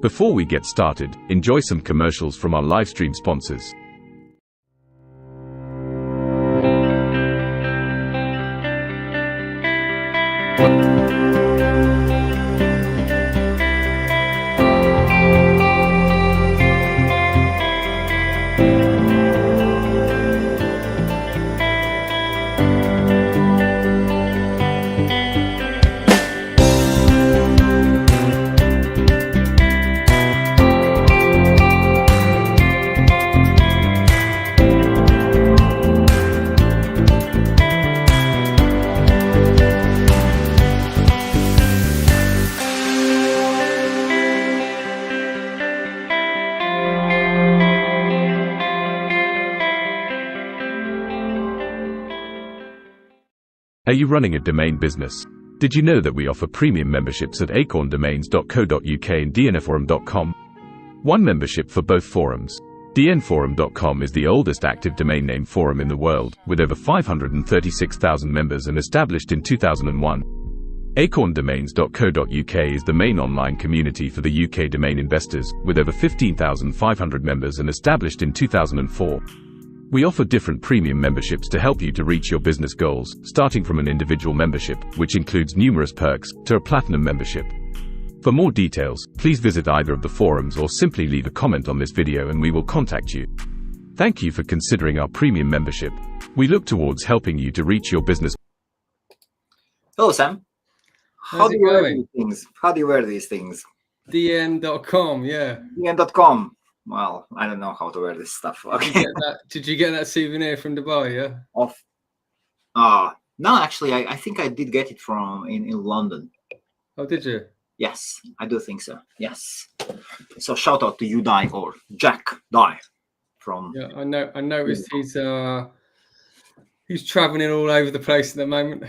Before we get started, enjoy some commercials from our livestream sponsors. Are you running a domain business? Did you know that we offer premium memberships at acorndomains.co.uk and dnforum.com? One membership for both forums. dnforum.com is the oldest active domain name forum in the world, with over 536,000 members and established in 2001. acorndomains.co.uk is the main online community for the UK domain investors, with over 15,500 members and established in 2004. We offer different premium memberships to help you to reach your business goals, starting from an individual membership, which includes numerous perks, to a platinum membership. For more details, please visit either of the forums or simply leave a comment on this video and we will contact you. Thank you for considering our premium membership. We look towards helping you to reach your business. Hello, Sam. How do you wear these things? How do you wear these things? dn.com, yeah. dn.com. Well, I don't know how to wear this stuff. Okay. Did you get that souvenir from Dubai, yeah? No, actually, I think I did get it from in London. Oh, did you? Yes, I do think so. Yes. So shout out to you, Dye, or Jack Dye from. Yeah, I noticed he's traveling all over the place at the moment.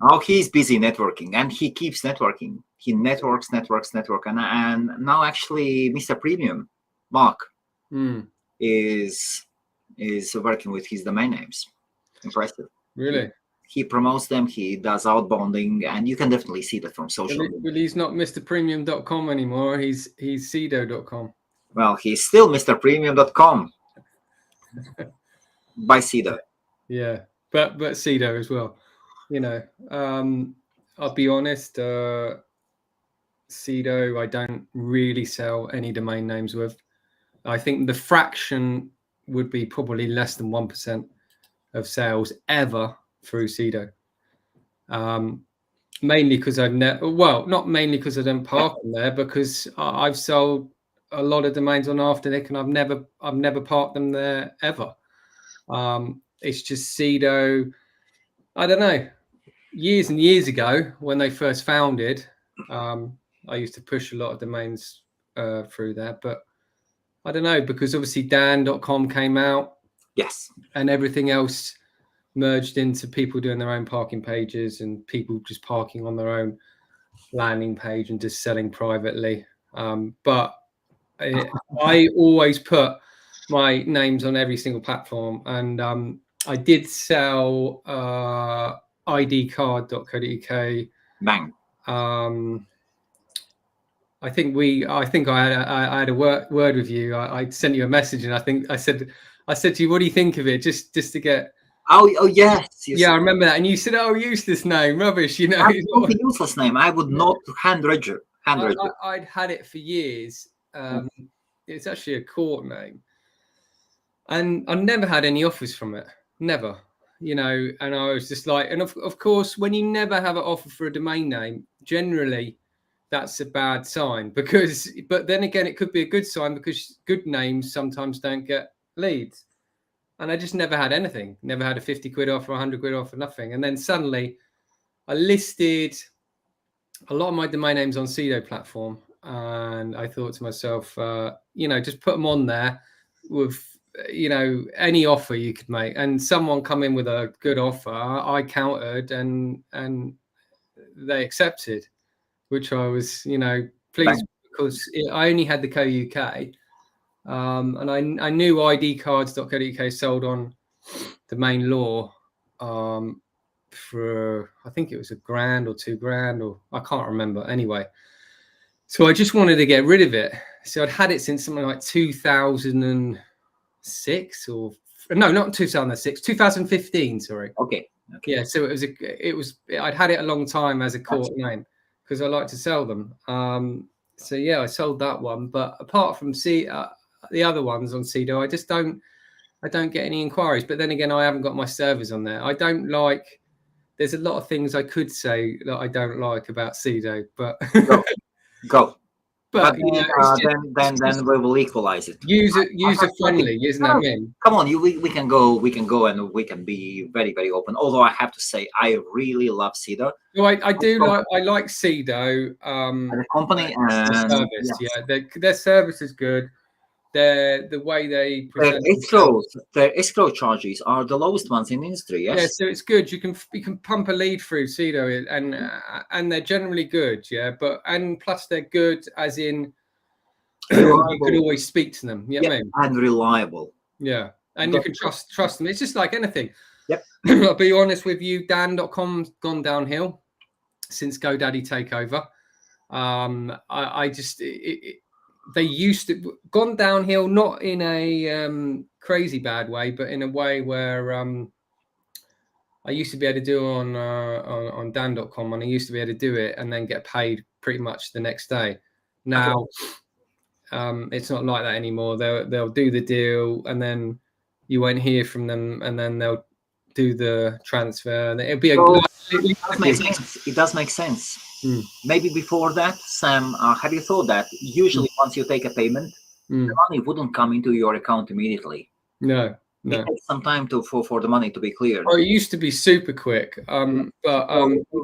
Oh, he's busy networking, and he keeps networking. He networks, and now actually, Mr. Premium, Mark, is working with his domain names. Impressive. Really? He promotes them. He does outbounding, and you can definitely see that from social media. But he's not MrPremium.com anymore. He's Cedo.com. Well, he's still MrPremium.com by Cedo. Yeah, but Cedo as well. You know, I'll be honest. Cedo, I don't really sell any domain names with. I think the fraction would be probably less than 1% of sales ever through Cedo. Mainly because not mainly because I don't park them there, because I've sold a lot of domains on Afternic and I've never parked them there ever. It's just Cedo. I don't know. Years and years ago, when they first founded, I used to push a lot of domains through there, but I don't know, because obviously Dan.com came out. Yes. And everything else merged into people doing their own parking pages and people just parking on their own landing page and just selling privately. But I always put my names on every single platform. And I did sell idcard.co.uk. Bang. I think I had a word with you. I sent you a message, and I said to you, "What do you think of it?" Just to get. Oh yes. Yeah, I remember that, and you said, "Oh, useless name, rubbish." You know, it's a useless name. I would not hand register. I'd had it for years. It's actually a court name, and I never had any offers from it. Never. You know, and I was just like, and of course, when you never have an offer for a domain name, generally that's a bad sign, but then again, it could be a good sign because good names sometimes don't get leads. And I just never had anything, never had a 50 quid offer, 100 quid offer, nothing. And then suddenly I listed a lot of my domain names on Cedo platform. And I thought to myself, just put them on there with, any offer you could make. And someone come in with a good offer, I countered and they accepted, which I was, pleased because I only had the co.uk. And I knew idcards.co.uk sold on domain law for, I think it was $1,000 or $2,000, or I can't remember. Anyway, so I just wanted to get rid of it. So I'd had it since something like 2006 or no, not 2006, 2015. Sorry. Okay. Yeah. So I'd had it a long time as a court name because I like to sell them. So yeah, I sold that one. But apart from the other ones on Cedo, I don't get any inquiries. But then again, I haven't got my servers on there. I don't like. There's a lot of things I could say that I don't like about Cedo, but go. But then we will equalize it. User friendly, isn't it? I mean, come on, we can go, and we can be very, very open. Although I have to say, I really love Cedo. No, I like Cedo. The company and the service, yes. Their service is good. The way they present their escrow charges are the lowest ones in the industry. Yes. Yeah, so it's good. You can pump a lead through Cedo, and they're generally good. Yeah, and plus they're good as in you could always speak to them. You know what I mean? And reliable. Yeah, and you can trust them. It's just like anything. Yep. I'll be honest with you, Dan.com's gone downhill since GoDaddy takeover. They used to gone downhill, not in a crazy bad way, but in a way where I used to be able to do on Dan.com, and I used to be able to do it and then get paid pretty much the next day. Now it's not like that anymore. They'll do the deal and then you won't hear from them, and then they'll do the transfer. And it'll be it does make sense. Maybe before that, Sam, have you thought that usually once you take a payment, the money wouldn't come into your account immediately? No. It takes some time for the money to be cleared. Oh, it used to be super quick, but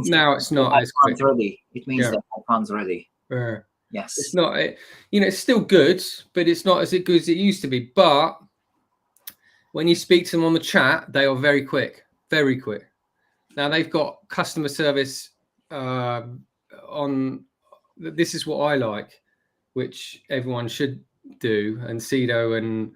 now it's not as quick. Ready. It means that funds ready. Yes, it's not. It's still good, but it's not as good as it used to be. But when you speak to them on the chat, they are very quick, very quick. Now they've got customer service on. This is what I like, which everyone should do, and Cedo and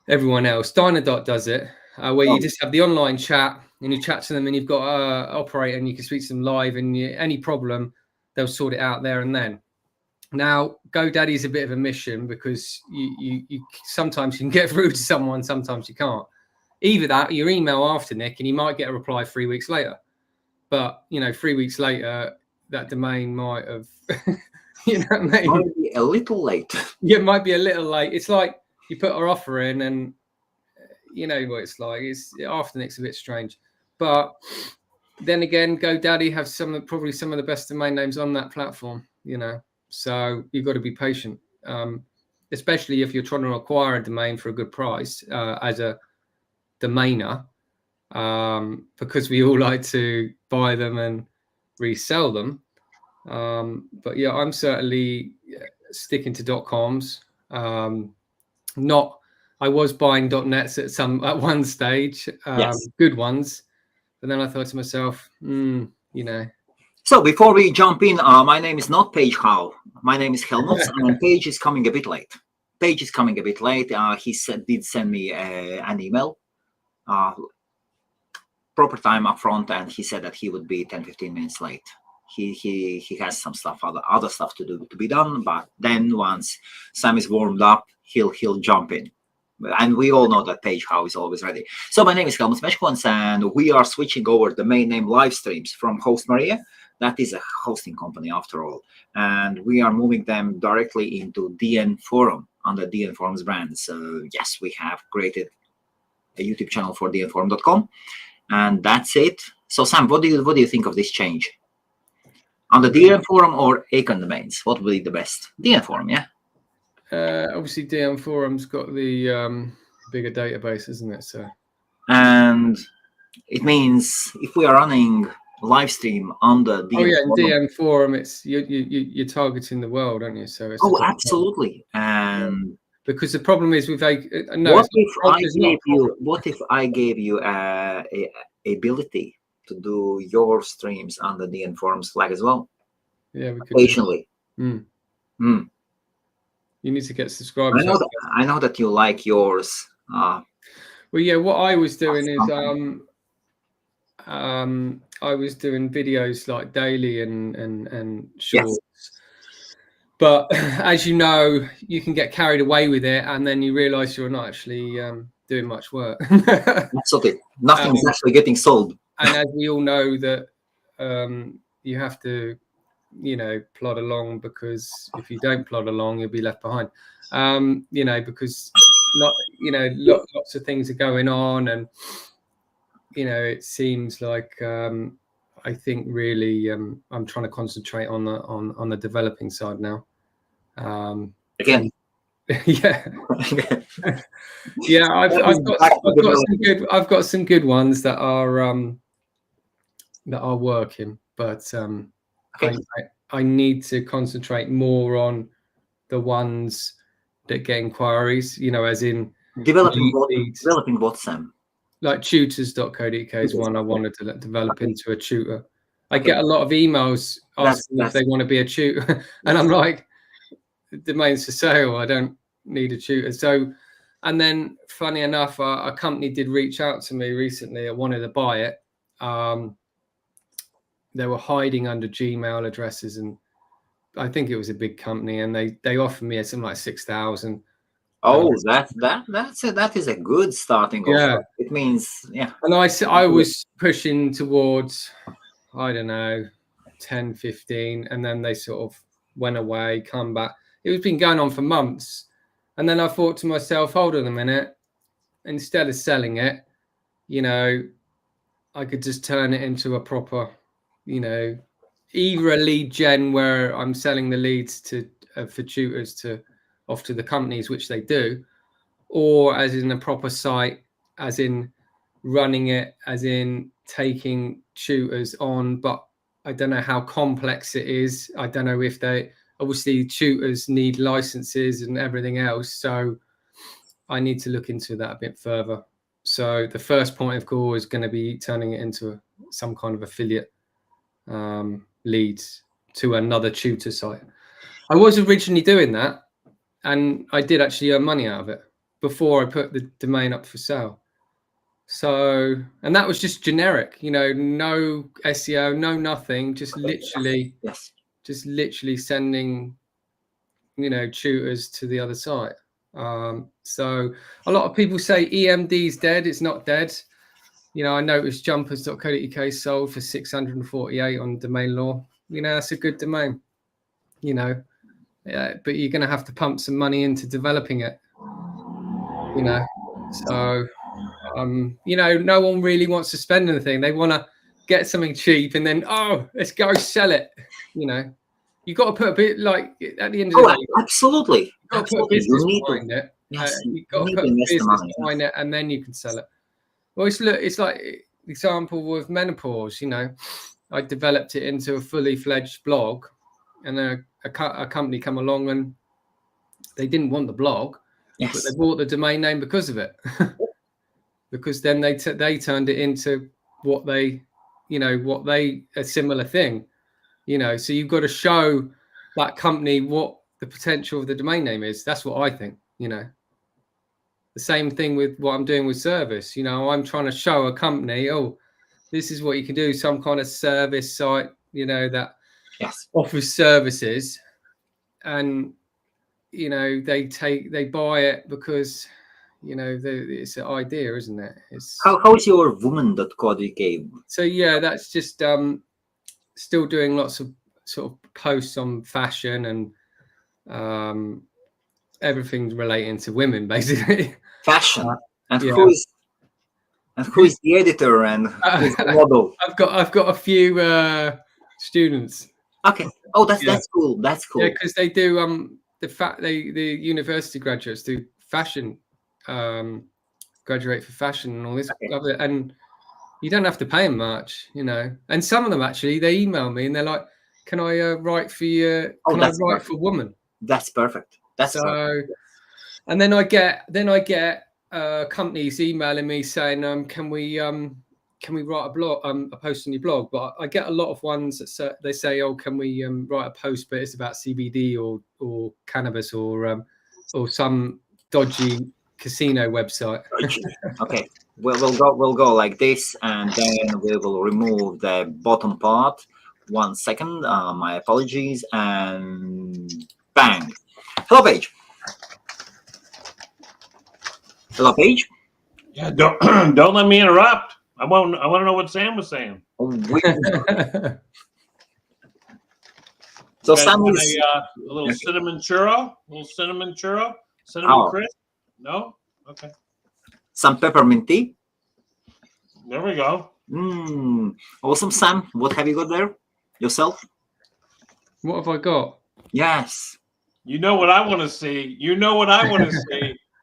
everyone else. Dynadot does it, where you just have the online chat and you chat to them, and you've got an operator, and you can speak to them live, and any problem, they'll sort it out there and then. Now, GoDaddy is a bit of a mission because you sometimes you can get through to someone, sometimes you can't. Either that, your email after, Nick, and you might get a reply 3 weeks later. But 3 weeks later, that domain might have, you know what I mean? Might be a little late. Yeah, it might be a little late. It's like you put our offer in, and you know what it's like. After Nick's a bit strange, but then again, GoDaddy have probably some of the best domain names on that platform. So you've got to be patient, especially if you're trying to acquire a domain for a good price as a domainer, because we all like to buy them and resell them. But yeah, I'm certainly sticking to .coms. I was buying .nets at one stage, good ones, but then I thought to myself, So before we jump in, my name is not Page Howe. My name is Helmuts, and Page is coming a bit late. He did send me an email, proper time up front, and he said that he would be 10-15 minutes late. He has some other stuff to be done, but then once Sam is warmed up, he'll jump in. And we all know that Page Howe is always ready. So my name is Helmuts Meskonis, and we are switching over the main name live streams from Host Maria. That is a hosting company after all. And we are moving them directly into DN Forum under DN Forum's brand. So yes, we have created a YouTube channel for dnforum.com, and that's it. So Sam, what do you think of this change? On the DN Forum or Acon domains, what would be the best? DN Forum, yeah? Obviously, DN Forum's got the bigger database, isn't it? So, and it means if we are running live stream on the DN Forum, it's you're targeting the world, aren't you? So it's absolutely. And because the problem is with what if I gave you a ability to do your streams on the DN Forums flag as well? Yeah, we could occasionally. You need to get subscribers. I know that you like yours. Well, yeah. What I was doing is I was doing videos like daily and shorts. But as you know, you can get carried away with it, and then you realize you're not actually doing much work. Absolutely. Nothing is actually getting sold. And as we all know that you have to, plod along, because if you don't plod along, you'll be left behind. Because lots of things are going on, and it seems like I think really I'm trying to concentrate on the developing side now. Again. Yeah. Yeah, I've got some good ones that are working, but I need to concentrate more on the ones that get inquiries, as in developing what, Sam? Like tutors.co.uk is one I wanted to develop into a tutor. I get a lot of emails asking if they want to be a tutor, and I'm like, the domain's for sale, I don't need a tutor. So, and then funny enough, a company did reach out to me recently. I wanted to buy it. They were hiding under Gmail addresses, and I think it was a big company, and they offered me something like 6,000. Oh, that is a good starting offer. Yeah, it means And I was pushing towards, I don't know, 10, 15, and then they sort of went away, come back. It was been going on for months, and then I thought to myself, hold on a minute, instead of selling it, I could just turn it into a proper, either a lead gen where I'm selling the leads for tutors off to the companies, which they do, or as in a proper site, as in running it, as in taking tutors on. But I don't know how complex it is. I don't know if obviously tutors need licenses and everything else. So I need to look into that a bit further. So the first point of call is going to be turning it into some kind of affiliate leads to another tutor site. I was originally doing that, and I did actually earn money out of it before I put the domain up for sale. So, and that was just generic, no SEO, no nothing, just literally sending, tutors to the other site. So a lot of people say EMD is dead. It's not dead. I noticed jumpers.co.uk sold for 648 on domain law. That's a good domain, but you're going to have to pump some money into developing it, so no one really wants to spend anything. They want to get something cheap and then, let's go sell it. You've got to put a bit, like, at the end of the day, absolutely. You've got to put business behind it. You've got to put business behind it, and then you can sell it. Well, it's like example with menopause. I developed it into a fully fledged blog, and a company come along and they didn't want the blog, but they bought the domain name because of it. Because then they turned it into what they a similar thing. So you've got to show that company what the potential of the domain name is. That's what I think. The same thing with what I'm doing with service. I'm trying to show a company, this is what you can do, some kind of service site, that offers services, and they buy it because it's an idea, isn't it? How is your woman.co.uk? So that's just still doing lots of sort of posts on fashion and everything relating to women, basically. Fashion. And who is the editor and who's the model? I've got a few students. Okay. Oh, that's cool. That's cool. Yeah, because they do the university graduates do fashion, graduate for fashion and all this other, and you don't have to pay them much, And some of them actually, they email me and they're like, "Can I write for you? Can I write for women?" That's perfect. Perfect. And then I get companies emailing me saying, "Can we write a blog, a post on your blog?" But I get a lot of ones that they say, "Can we write a post, but it's about CBD or cannabis or some dodgy casino website." Okay, we'll go like this, and then we will remove the bottom part. 1 second. My apologies, and Bang. Hello, Page. Hello, Page. Yeah, don't let me interrupt. I want to know what Sam was saying. So Sam is a little cinnamon churro, cinnamon crisp. No, okay. Some peppermint tea. There we go. Awesome, Sam. What have you got there yourself? What have I got? Yes. You know what I want to see.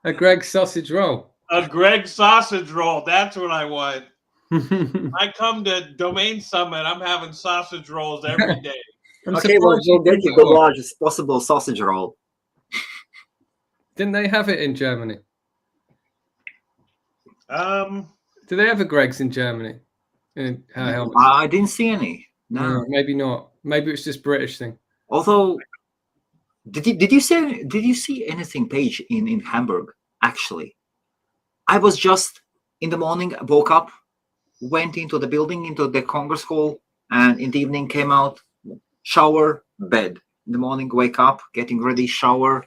A Greg's sausage roll. A Greg sausage roll. That's what I want. I come to Domain Summit. I'm having sausage rolls every day. Okay, well, we'll get you the largest possible sausage roll. Didn't they have it in Germany? Do they have a Greg's in Germany? I didn't see any. No, maybe not. Maybe it's just British thing. Although, did you see anything, Paige, in Hamburg? Actually, I was just in the morning, woke up, went into the building, into the Congress hall, and in the evening came out, shower, bed. In the morning, wake up, getting ready, shower.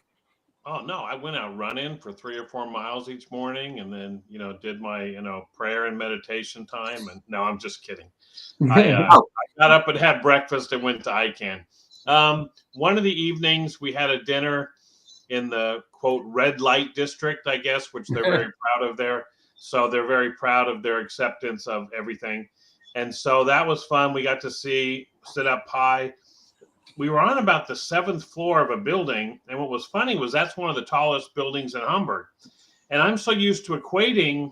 Oh no, I went out running for 3 or 4 miles each morning, and then did my prayer and meditation time. And no, I'm just kidding. I got up and had breakfast and went to ICANN. One of the evenings we had a dinner in the quote red light district, I guess, which they're very proud of there. So they're very proud of their acceptance of everything. And so that was fun. We got to sit up high. We were on about the 7th floor of a building. And what was funny was that's one of the tallest buildings in Hamburg. And I'm so used to equating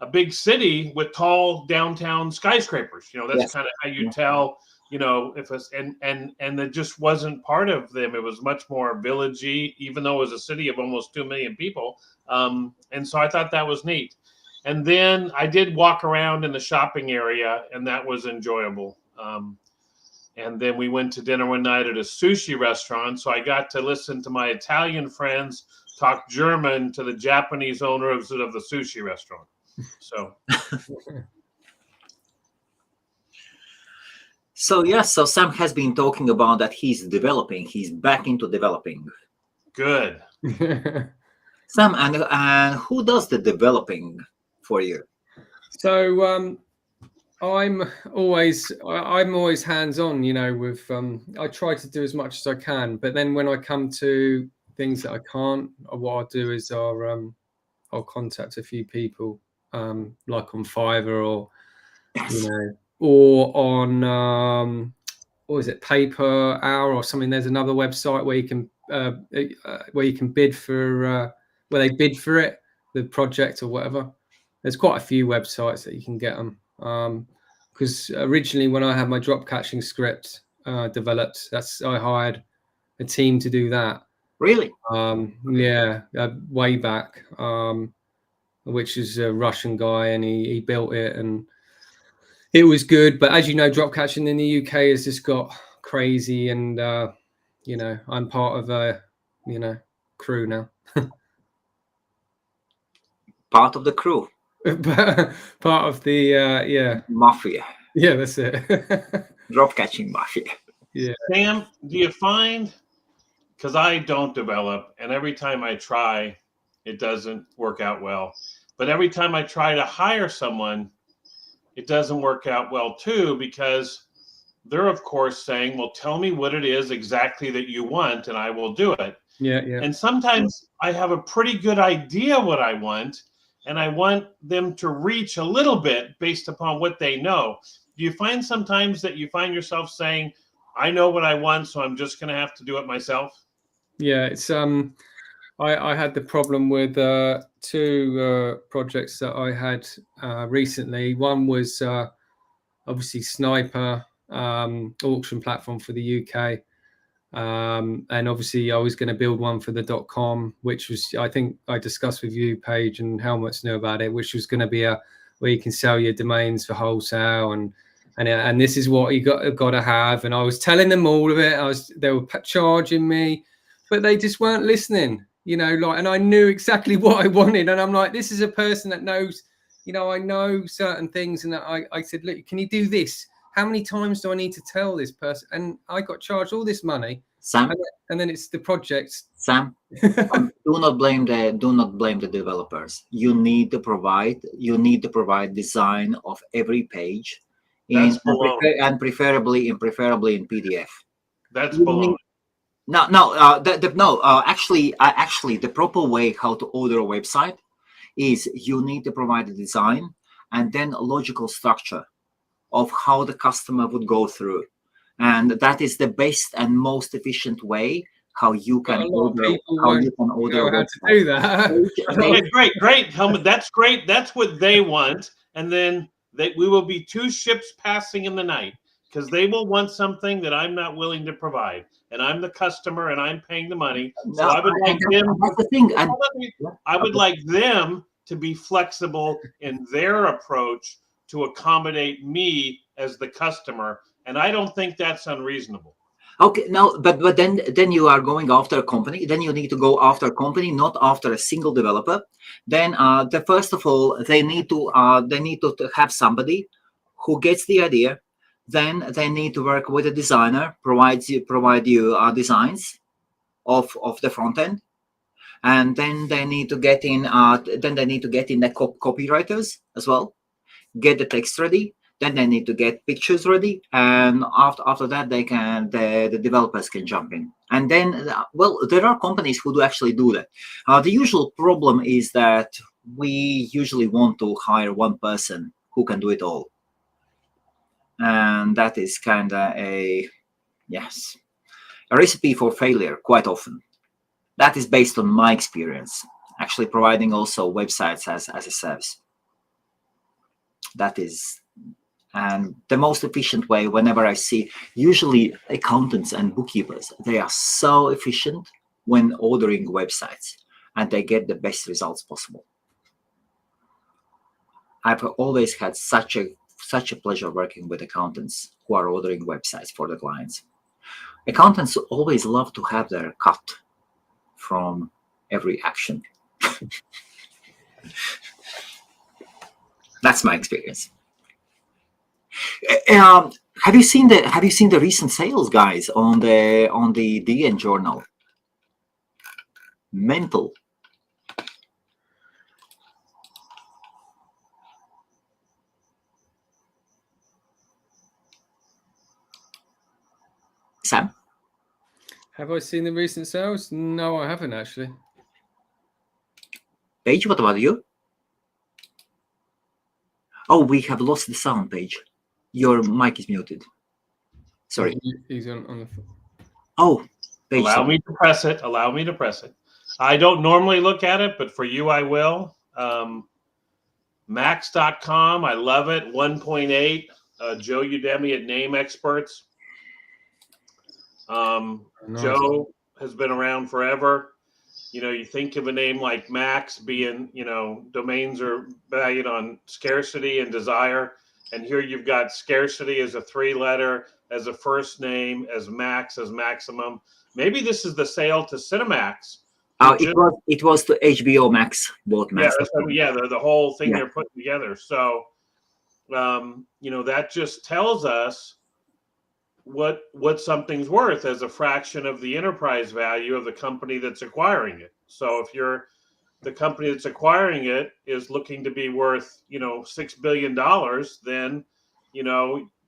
a big city with tall downtown skyscrapers. That's kind of how you tell, if it's, and it just wasn't part of them. It was much more villagey, even though it was a city of almost 2 million people. And so I thought that was neat. And then I did walk around in the shopping area, and that was enjoyable. And then we went to dinner one night at a sushi restaurant. So I got to listen to my Italian friends talk German to the Japanese owner of the sushi restaurant. So. So Sam has been talking about that he's developing. He's back into developing. Good. Sam, and who does the developing for you? So I'm always hands-on, with I try to do as much as I can, but then when I come to things that I can't, what I'll do is I'll contact a few people, like on Fiverr or or on what is it, Paper Hour or something. There's another website where you can bid for where they bid for it, the project or whatever. There's quite a few websites that you can get them. Because originally when I had my drop catching script developed, I hired a team to do that. Really? Way back, which is a Russian guy, and he built it, and it was good. But as you know, drop catching in the UK has just got crazy, and I'm part of a crew now. Part of the crew. Part of the mafia. Yeah, that's it. Drop catching mafia. Yeah. Sam, do you find, because I don't develop, and every time I try, it doesn't work out well. But every time I try to hire someone, it doesn't work out well too, because they're of course saying, well, tell me what it is exactly that you want and I will do it. Yeah. And sometimes I have a pretty good idea what I want, and I want them to reach a little bit based upon what they know. Do you find sometimes that you find yourself saying, I know what I want, so I'm just going to have to do it myself? Yeah, it's I had the problem with 2 projects that I had recently. One was obviously Sniper auction platform for the UK. And obviously I was going to build one for the .com, which was, I think I discussed with you, Paige, and Helmuts knew about it, which was going to be where you can sell your domains for wholesale, and this is what you got to have. And I was telling them all of it. They were charging me, but they just weren't listening, and I knew exactly what I wanted. And I'm like, this is a person that knows, I know certain things. And I said, look, can you do this? How many times do I need to tell this person? And I got charged all this money. Sam, and then it's the projects. Sam, do not blame the developers. You need to provide design of every page That's and preferably in PDF. That's baloney. Actually, the proper way how to order a website is you need to provide a design and then a logical structure of how the customer would go through. And that is the best and most efficient way how you can order a website. To do that. Great, Helmut. That's great. That's what they want. And then we will be two ships passing in the night, because they will want something that I'm not willing to provide. And I'm the customer and I'm paying the money. So I would like them. That's the thing. I would like them to be flexible in their approach to accommodate me as the customer. And I don't think that's unreasonable. Okay, no, but then you are going after a company. Then you need to go after a company, not after a single developer. Then first of all, they need to have somebody who gets the idea. Then they need to work with a designer, provide you designs of the front end, and then they need to get in. The copywriters as well, get the text ready. Then they need to get pictures ready, and after that, the developers can jump in. And then, there are companies who do actually do that. The usual problem is that we usually want to hire one person who can do it all. And that is kind of a recipe for failure quite often. That is based on my experience, actually providing also websites as a service. That is, and the most efficient way, whenever I see, usually accountants and bookkeepers, they are so efficient when ordering websites, and they get the best results possible. I've always had such a pleasure working with accountants who are ordering websites for the clients. Accountants always love to have their cut from every action. That's my experience. Have you seen the recent sales, guys, on the DN journal? Mental. Sam? Have I seen the recent sales? No, I haven't actually. Page, what about you? Oh, we have lost the sound, Page. Your mic is muted. Sorry. He's on the phone. Oh, Page. Allow me to press it. I don't normally look at it, but for you, I will. Max.com, I love it. 1.8. Joe Udemy at Name Experts. Nice. Joe has been around forever. You think of a name like Max being, domains are valued on scarcity and desire. And here you've got scarcity as a 3-letter, as a first name, as Max, as maximum. Maybe this is the sale to Cinemax. It was to HBO Max, both Max. The whole thing they're putting together. So, that just tells us what something's worth as a fraction of the enterprise value of the company that's acquiring it. So if the company that's acquiring it is looking to be worth, $6 billion, then,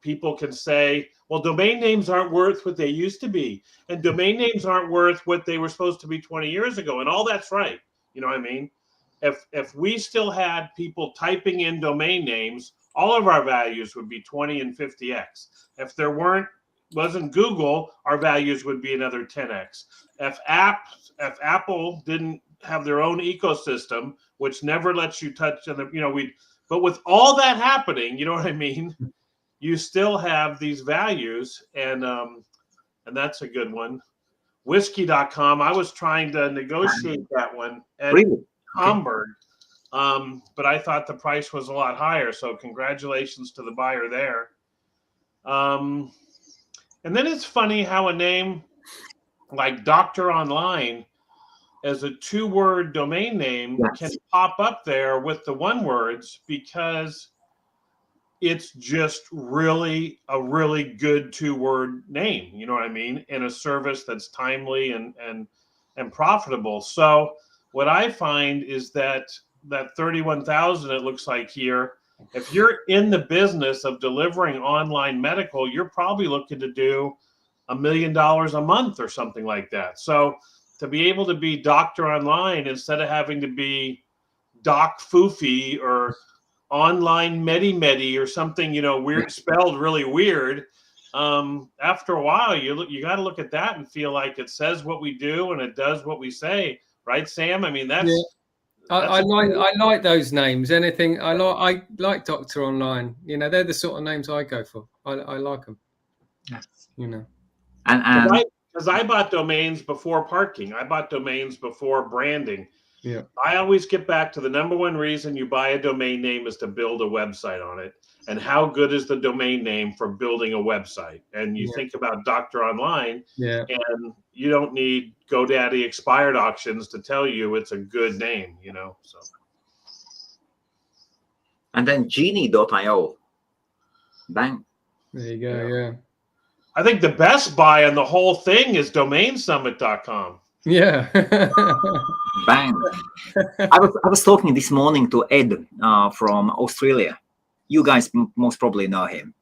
people can say, well, domain names aren't worth what they used to be. And domain names aren't worth what they were supposed to be 20 years ago. And all that's right. You know what I mean? If we still had people typing in domain names, all of our values would be 20 and 50x. If there wasn't Google, our values would be another 10x. If Apple didn't have their own ecosystem, which never lets you touch, but with all that happening, you know what I mean? You still have these values, and that's a good one. Whiskey.com, I was trying to negotiate that one at Hamburg, but I thought the price was a lot higher, so congratulations to the buyer there. And then it's funny how a name like Doctor Online as a 2-word domain name can pop up there with the 1 words, because it's just really a really good 2-word name, you know what I mean, in a service that's timely and profitable. So what I find is that 31,000 it looks like here, if you're in the business of delivering online medical, you're probably looking to do $1 million a month or something like that. So to be able to be Doctor Online instead of having to be Doc Foofy or Online Medi or something, weird, spelled really weird. After a while, you got to look at that and feel like it says what we do and it does what we say, right, Sam? I mean, that's. Yeah. I like those names. Anything I like Doctor Online. They're the sort of names I go for. I like them. And because I bought domains before parking. I bought domains before branding. Yeah. I always get back to the number one reason you buy a domain name is to build a website on it. And how good is the domain name for building a website? And you think about Doctor Online, and you don't need GoDaddy expired auctions to tell you it's a good name, so. And then genie.io. Bang. There you go, yeah. I think the best buy on the whole thing is domainsummit.com. Yeah. Bang. I was talking this morning to Ed from Australia. You guys most probably know him.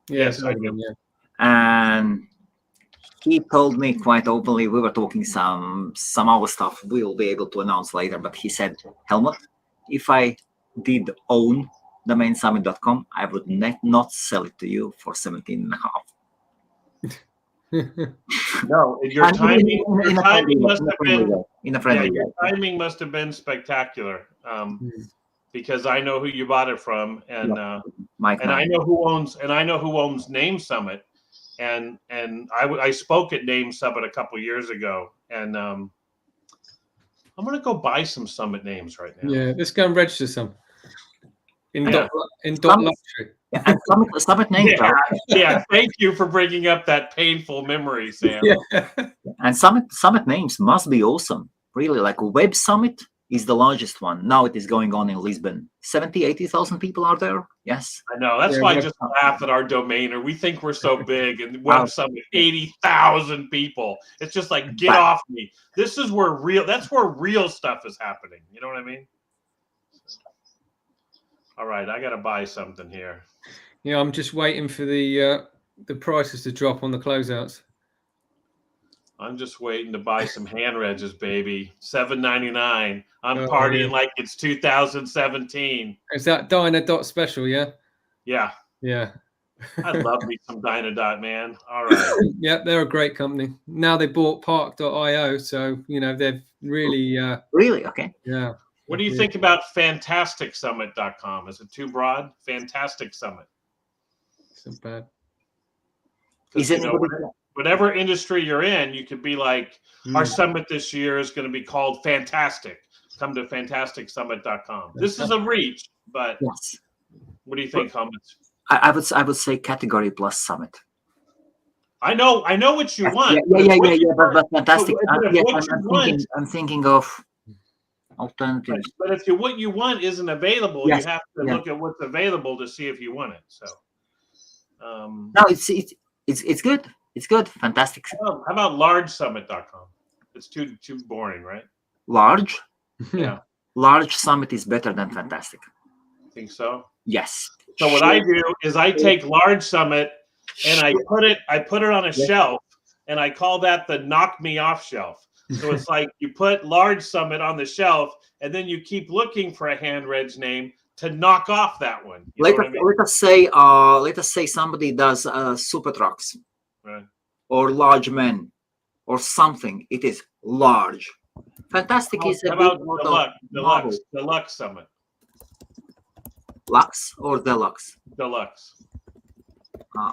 Yes, I do. Yeah. And he told me quite openly, we were talking some other stuff we'll be able to announce later, but he said, Helmut, if I did own domainsummit.com, I would not sell it to you for 17.5. No, your timing must have been spectacular. Because I know who you bought it from, and I know who owns Name Summit, and I spoke at Name Summit a couple years ago, and I'm gonna go buy some Summit names right now. Yeah, let's go and register some in dot luxury. Yeah, and Summit names. Yeah, thank you for bringing up that painful memory, Sam. Yeah. And Summit names must be awesome. Really, like Web Summit is the largest one. Now it is going on in Lisbon. 80,000 people are there. Yes. I know. That's why I just laugh at our domainer. We think we're so big, and Web Summit, 80,000 people. It's just like, get off me. This is that's where real stuff is happening. You know what I mean? All right, I got to buy something here. Yeah, I'm just waiting for the prices to drop on the closeouts. I'm just waiting to buy some hand wedges, baby. $7.99. I'm partying like it's 2017. Is that Dynadot special? Yeah. Yeah. Yeah. I love me some Dynadot, man. All right. Yeah, they're a great company. Now they bought Park.io, so they've really. Really? Okay. Yeah. What do you think about FantasticSummit.com? Is it too broad? Fantastic Summit. It's not bad. Is it? Whatever industry you're in, you could be like, our summit this year is going to be called Fantastic. Come to FantasticSummit.com. This is a reach, but yes. What do you think, Helmuts? I would say category plus summit. I know what you want. Yeah, but fantastic. I'm thinking of alternatives. But if what you want isn't available, you have to look at what's available to see if you want it. So, no, it's good. It's good. Fantastic. How about largesummit.com? It's too boring, right? Large? Yeah. Large Summit is better than Fantastic. Think so? Yes. So what I do is I take Large Summit and I put it on a shelf, and I call that the knock me off shelf. So it's like you put Large Summit on the shelf, and then you keep looking for a hand reg name to knock off that one. Let us say somebody does super trucks, right, or large men, or something. It is large. Fantastic is about deluxe Summit. Lux or deluxe? Deluxe.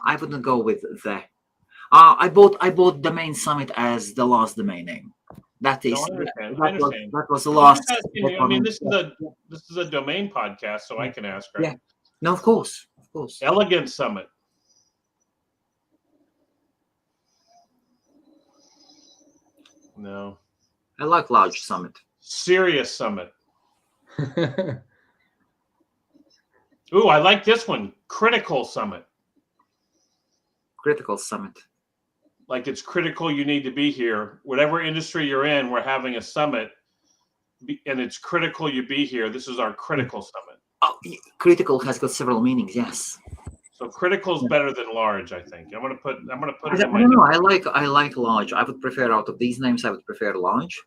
I wouldn't go with the. I bought Domain Summit as the last domain name. That is that was the last. I mean, this is a domain podcast, so I can ask, right? Yeah. No, of course. Elegant Summit. No. I like Large Summit. Serious Summit. Ooh, I like this one. critical summit. Critical summit. Like it's critical you need to be here. Whatever industry you're in, we're having a summit, and it's critical you be here. This is our critical summit. Oh, critical has got several meanings. Yes. So critical is better than large, I think. I'm gonna put it in my I don't know. I like large. I would prefer, out of these names, I would prefer large,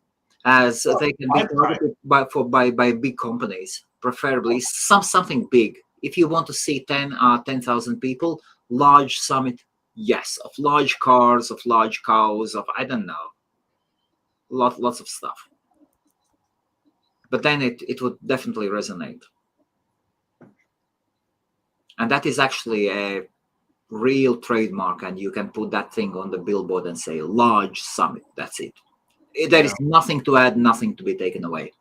as they can be targeted by big companies, preferably something big. If you want to see 10,000 people, large summit, yes, of large cars, of large cows, of I don't know, lots of stuff. But then it would definitely resonate. And that is actually a real trademark, and you can put that thing on the billboard and say large summit. That's it. There is nothing to add, nothing to be taken away.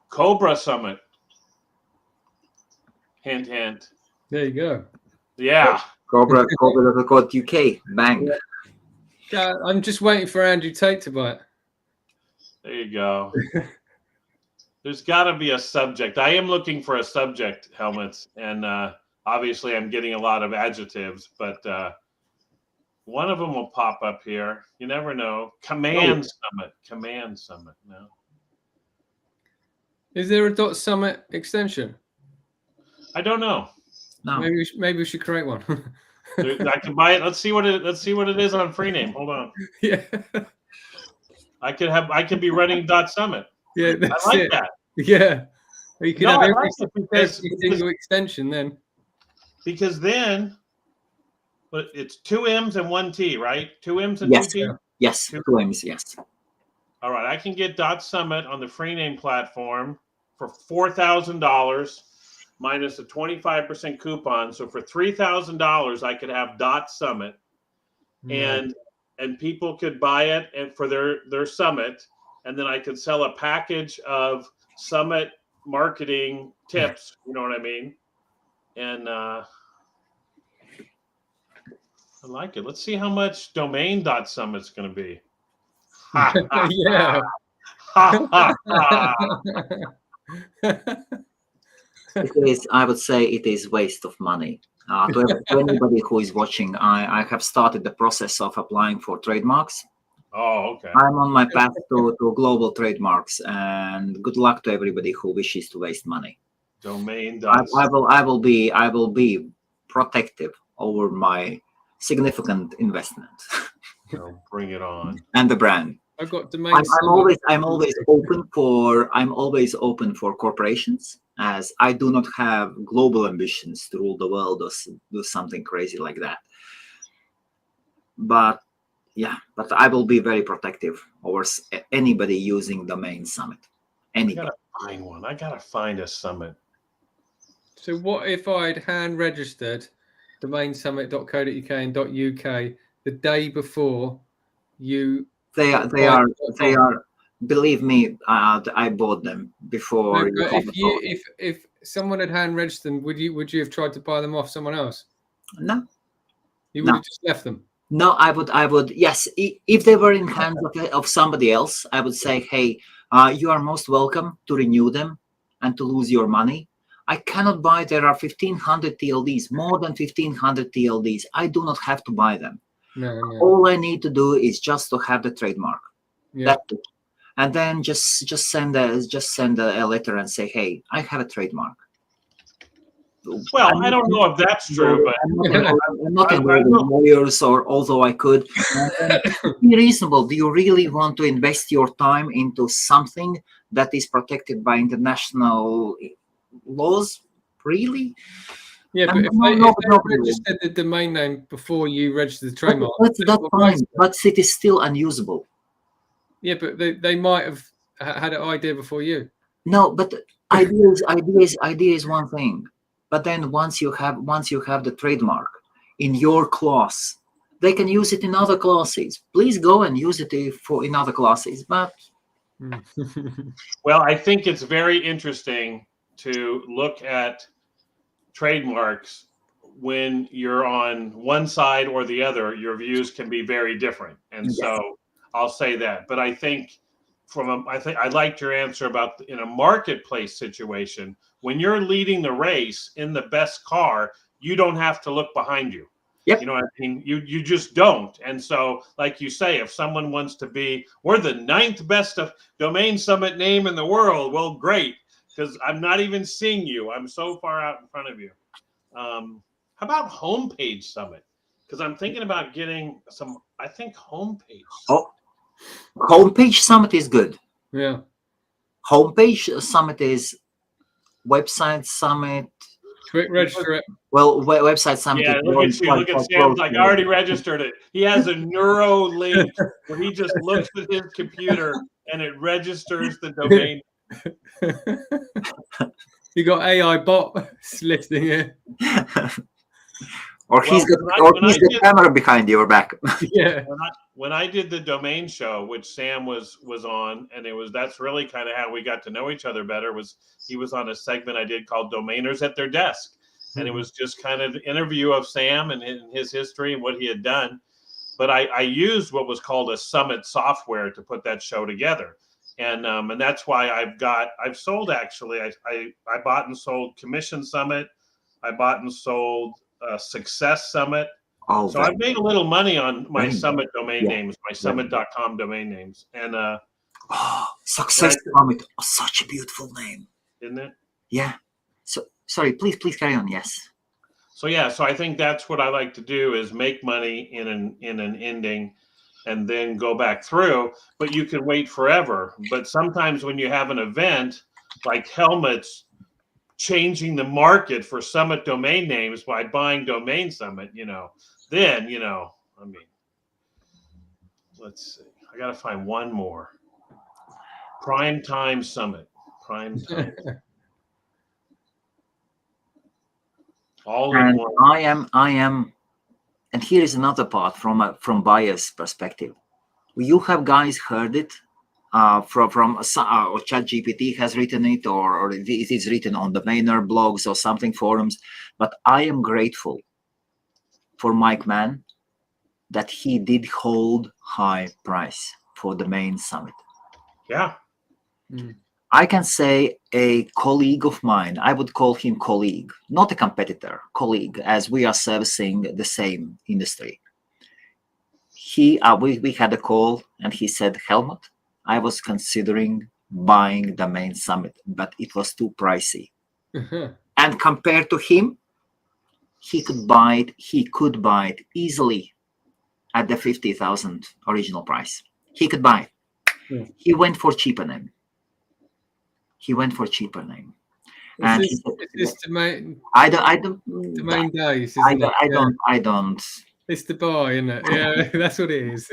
Cobra Summit. Hint, hint. There you go. Yeah. Cobra UK. Bang. Yeah, I'm just waiting for Andrew Tate to buy it. There you go. There's got to be a subject. I am looking for a subject, Helmuts, and obviously I'm getting a lot of adjectives, but one of them will pop up here. You never know. Command Summit. No. Is there a .summit extension? I don't know. No. Maybe we should create one. I can buy it. Let's see what it is on free name. Hold on. Yeah. I could be running .summit. Yeah, I like that. Yeah. You could have every single extension then. Because then, but it's 2 M's and 1 T, right? 2 M's and Yes. 2 T? Yes, 2 M's, yes. All right, I can get .summit on the free name platform for $4,000 minus a 25% coupon. So for $3,000, I could have .summit, and people could buy it and for their summit, and then I could sell a package of summit marketing tips. You know what I mean? And I like it. Let's see how much domain .summit's going to be. Yeah. It is, I would say it is waste of money. To anybody who is watching, I have started the process of applying for trademarks. Oh, okay. I'm on my path to global trademarks, and good luck to everybody who wishes to waste money. Domain. I will be protective over my significant investment. Oh, bring it on. And the brand. I've got domain. I'm always open for corporations, as I do not have global ambitions to rule the world or do something crazy like that. But I will be very protective over anybody using domain summit. Anybody. I gotta find one. I gotta find a summit. So what if I'd hand registered domainsummit.co.uk and .uk the day before you? They are. Believe me, I bought them before. No, if someone had hand registered them, would you have tried to buy them off someone else? No. You would have just left them. No, I would. Yes, if they were in hands of somebody else, I would say, hey, you are most welcome to renew them and to lose your money. I cannot buy. There are 1,500 TLDs, more than 1,500 TLDs. I do not have to buy them. No. All I need to do is just to have the trademark. Yeah. That's it. And then just send a letter and say, hey, I have a trademark. Well, I don't know if that's true, but I'm not involved in lawyers, or although I could. Be reasonable. Do you really want to invest your time into something that is protected by international laws? Really? Yeah, but if they registered the domain name before you registered the trademark, that's fine. But it is still unusable. Yeah, but they might have had an idea before you. No, but idea is one thing. But then once you have the trademark in your class, they can use it in other classes. Please go and use it in other classes. But well, I think it's very interesting to look at trademarks when you're on one side or the other. Your views can be very different, and yes. So I'll say that. But I think I liked your answer about in a marketplace situation. When you're leading the race in the best car, you don't have to look behind you. Yep. You know what I mean? You just don't. And so, like you say, if someone wants to be, we're the 9th best domain summit name in the world, well, great, because I'm not even seeing you. I'm so far out in front of you. How about homepage summit? Because I'm thinking about getting some, I think homepage. Oh, homepage summit is good. Yeah. Homepage summit is website summit. Quick register it. Well, website summit. Yeah, look at you. Look at Sam's like, I already registered it. He has a neuro link where he just looks at his computer and it registers the domain. You got AI bot listening here. Or he's the camera behind your back. Yeah. When I did the domain show, which Sam was on, and that's really kind of how we got to know each other better, was he was on a segment I did called Domainers at Their Desk. And it was just kind of an interview of Sam and his history and what he had done. But I used what was called a Summit software to put that show together. And that's why I've sold, actually. I bought and sold Commission Summit. I bought and sold Success Summit. Oh, so I've made a little money on my Summit domain names, my summit.com domain names. And Success Summit, such a beautiful name. Isn't it? Yeah. So sorry, please carry on. Yes. So I think that's what I like to do, is make money in an ending and then go back through. But you can wait forever. But sometimes when you have an event like Helmuts changing the market for Summit domain names by buying Domain Summit, then, I mean, let's see. I got to find one more. Prime Time Summit. Prime Time. All in one. I am, and here is another part from buyer's perspective. You have guys heard it or ChatGPT has written it, or it is written on domainer blogs or something, forums. But I am grateful for Mike Mann that he did hold high price for Domain Summit. Yeah. I can say a colleague of mine, I would call him colleague, not a competitor, colleague, as we are servicing the same industry. We had a call and he said, Helmut, I was considering buying Domain Summit, but it was too pricey. And compared to him, he could buy it easily at the 50,000 original price. He could buy it. He went for cheaper name. And is this domain? I don't. Domain days. I don't. It's the buy, isn't it? Yeah, that's what it is.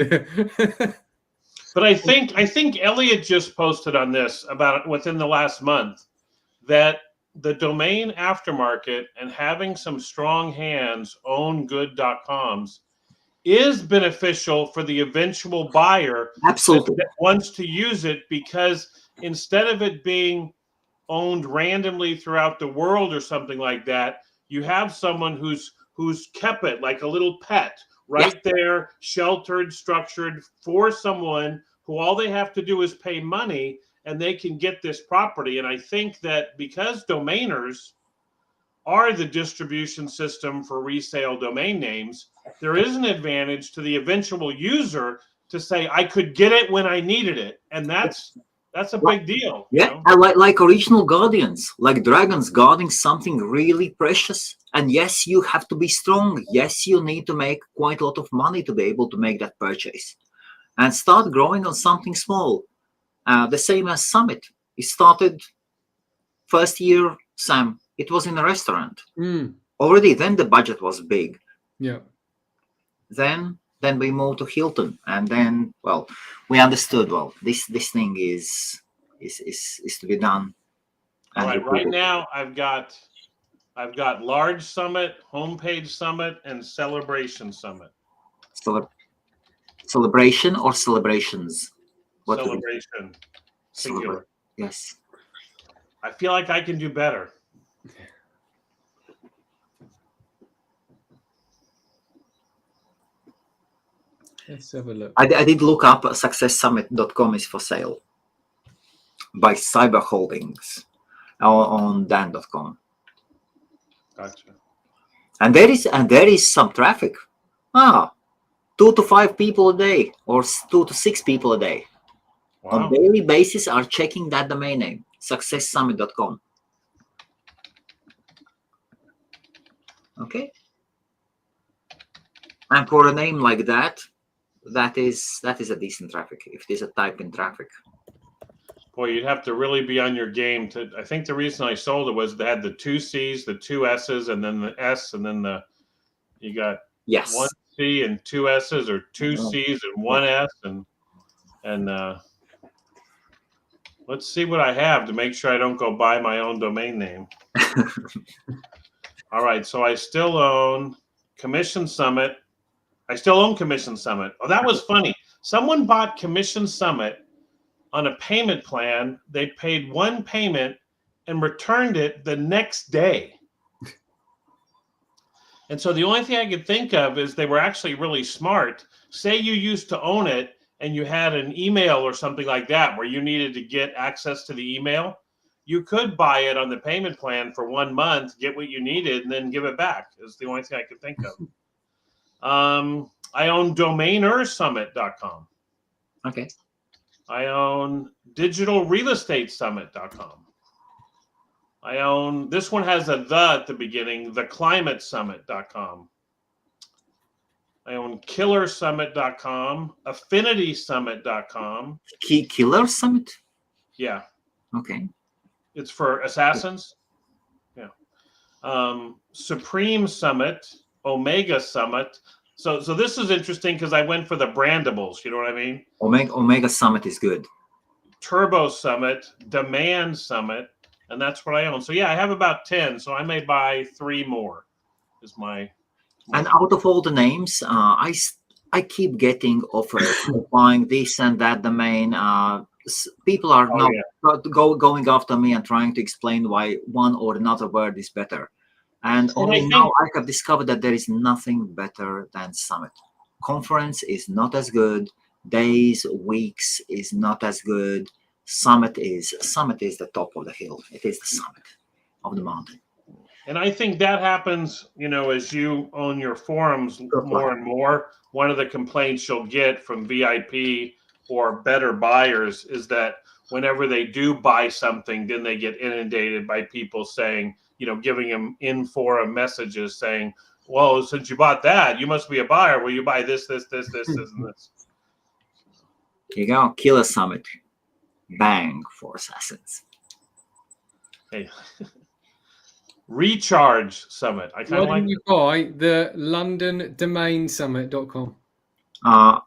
But I think Elliot just posted on this about within the last month that the domain aftermarket and having some strong hands own good.coms is beneficial for the eventual buyer. Absolutely. That wants to use it, because instead of it being owned randomly throughout the world or something like that, you have someone who's kept it like a little pet right there, sheltered, structured for someone who all they have to do is pay money and they can get this property. And I think that because domainers are the distribution system for resale domain names, there is an advantage to the eventual user to say, I could get it when I needed it. And that's a big deal. Yeah, like original guardians, like dragons guarding something really precious. And yes, you have to be strong. Yes, you need to make quite a lot of money to be able to make that purchase. And start growing on something small. The same as Summit. It started first year, Sam, it was in a restaurant. Already then the budget was big. Yeah. Then we moved to Hilton, and then, well, we understood, well, this thing is to be done. All right, right now I've got Large Summit, Homepage Summit, and Celebration Summit. Celebration or celebrations? What Celebration. Singular. Yes. I feel like I can do better. Let's have a look. I did look up successsummit.com is for sale by Cyber Holdings on dan.com. Gotcha. And there is some traffic. 2 to 5 people a day, or 2 to 6 people a day. Wow. On daily basis are checking that domain name, successsummit.com. Okay. And for a name like that, that is a decent traffic. If it is a type in traffic. Boy, you'd have to really be on your game to. I think the reason I sold it was they had the 2 C's, the 2 S's, and then the S, and then you got Yes. 1 C and 2 S's, or 2 C's and 1 S, and let's see what I have to make sure I don't go buy my own domain name. All right, so I still own Commission Summit. I still own Commission Summit. Oh, that was funny. Someone bought Commission Summit on a payment plan. They paid 1 payment and returned it the next day. And so the only thing I could think of is they were actually really smart. Say you used to own it and you had an email or something like that where you needed to get access to the email. You could buy it on the payment plan for 1 month, get what you needed, and then give it back. Is the only thing I could think of. I own domainersummit.com. Okay. I own digitalrealestatesummit.com. I own, this one has a the at the beginning, theclimatesummit.com. I own killersummit.com, affinitysummit.com. Killer Summit? Yeah. Okay. It's for assassins. Yeah. Supreme Summit, Omega Summit. So this is interesting because I went for the brandables. You know what I mean? Omega Summit is good. Turbo Summit, Demand Summit, and that's what I own. So yeah, I have about 10. So I may buy 3 more. Is my. And out of all the names, I keep getting offers of buying this and that domain. People are going after me and trying to explain why one or another word is better. And only now I have discovered that there is nothing better than Summit. Conference is not as good. Days, weeks is not as good. Summit is the top of the hill. It is the summit of the mountain. And I think that happens, as you own your forums more and more. One of the complaints you'll get from VIP or better buyers is that whenever they do buy something, then they get inundated by people saying, giving them in-forum messages saying, well, since you bought that, you must be a buyer. Will you buy this, and this? Here you go. Killer Summit. Bang for assassins. Hey. Recharge Summit. I kind of like. Why didn't you buy the LondonDomainSummit.com? I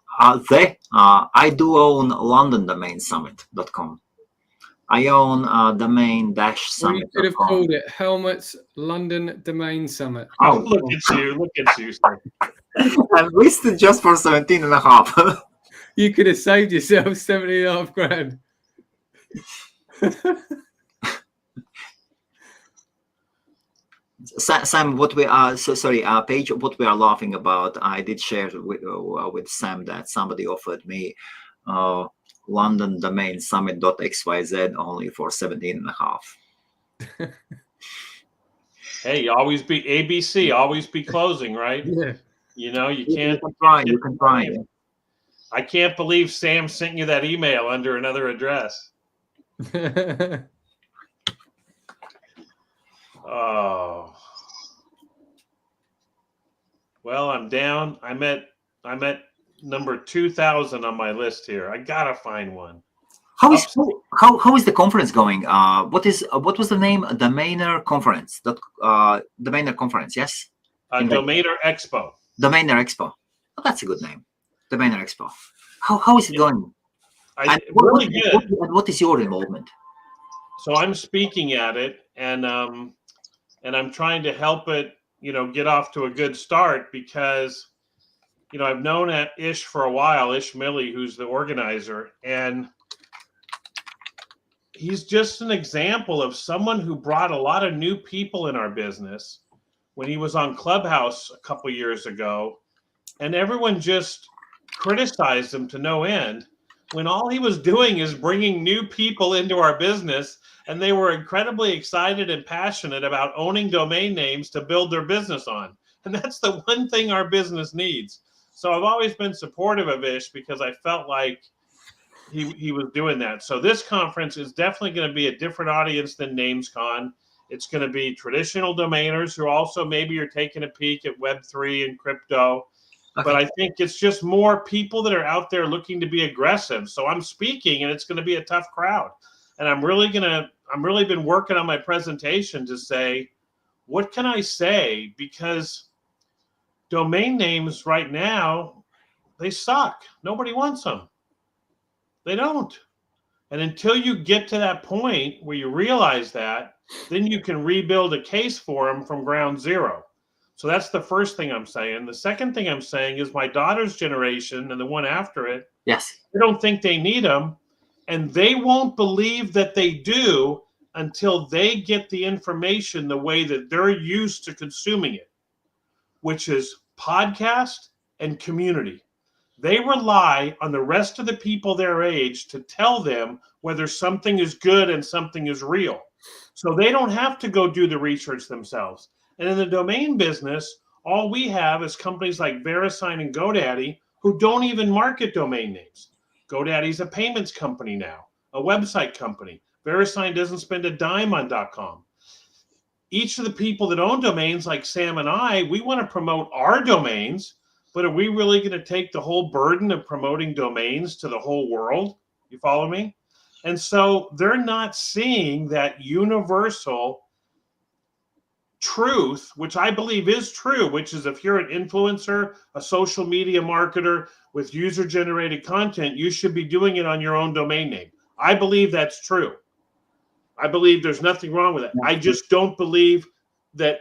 do own LondonDomainSummit.com. I own domain-summit.com. You could have called it Helmuts London Domain Summit. Oh, look at you, sir. I listed just for 17.5. You could have saved yourself 70.5 grand. Sam, what we are Paige, what we are laughing about, I did share with Sam that somebody offered me London Domain Summit.xyz only for 17.5. Hey, always be ABC, always be closing, right? Yeah. You can't. You can try. I can't believe Sam sent you that email under another address. Oh. Well, I'm down. I'm at number 2,000 on my list here. I gotta find one. How is the conference going? What was the name? Domainer Conference. Domainer Conference. Yes. Domainer Expo. Domainer Expo. Oh, that's a good name. Domainer Expo. How is it going? Really good. What is your involvement? So I'm speaking at it, and I'm trying to help it, get off to a good start because, I've known Ish for a while, Ish Milley, who's the organizer, and he's just an example of someone who brought a lot of new people in our business when he was on Clubhouse a couple years ago, and everyone just criticized him to no end when all he was doing is bringing new people into our business, and they were incredibly excited and passionate about owning domain names to build their business on. And that's the one thing our business needs. So I've always been supportive of Ish because I felt like he was doing that. So this conference is definitely going to be a different audience than NamesCon. It's going to be traditional domainers who also maybe are taking a peek at Web3 and crypto. Okay. But I think it's just more people that are out there looking to be aggressive. So I'm speaking, and it's going to be a tough crowd. And I'm really been working on my presentation to say, what can I say? Because domain names right now, they suck. Nobody wants them. They don't. And until you get to that point where you realize that, then you can rebuild a case for them from ground zero. So that's the first thing I'm saying. The second thing I'm saying is my daughter's generation and the one after it, yes, they don't think they need them. And they won't believe that they do until they get the information the way that they're used to consuming it, which is podcast and community. They rely on the rest of the people their age to tell them whether something is good and something is real. So they don't have to go do the research themselves. And in the domain business, all we have is companies like VeriSign and GoDaddy who don't even market domain names. GoDaddy's a payments company now, a website company. VeriSign doesn't spend a dime on .com. Each of the people that own domains like Sam and I, we want to promote our domains, but are we really going to take the whole burden of promoting domains to the whole world? You follow me? And so they're not seeing that universal truth, which I believe is true, which is if you're an influencer, a social media marketer with user-generated content, you should be doing it on your own domain name. I believe that's true. I believe there's nothing wrong with it. I just don't believe that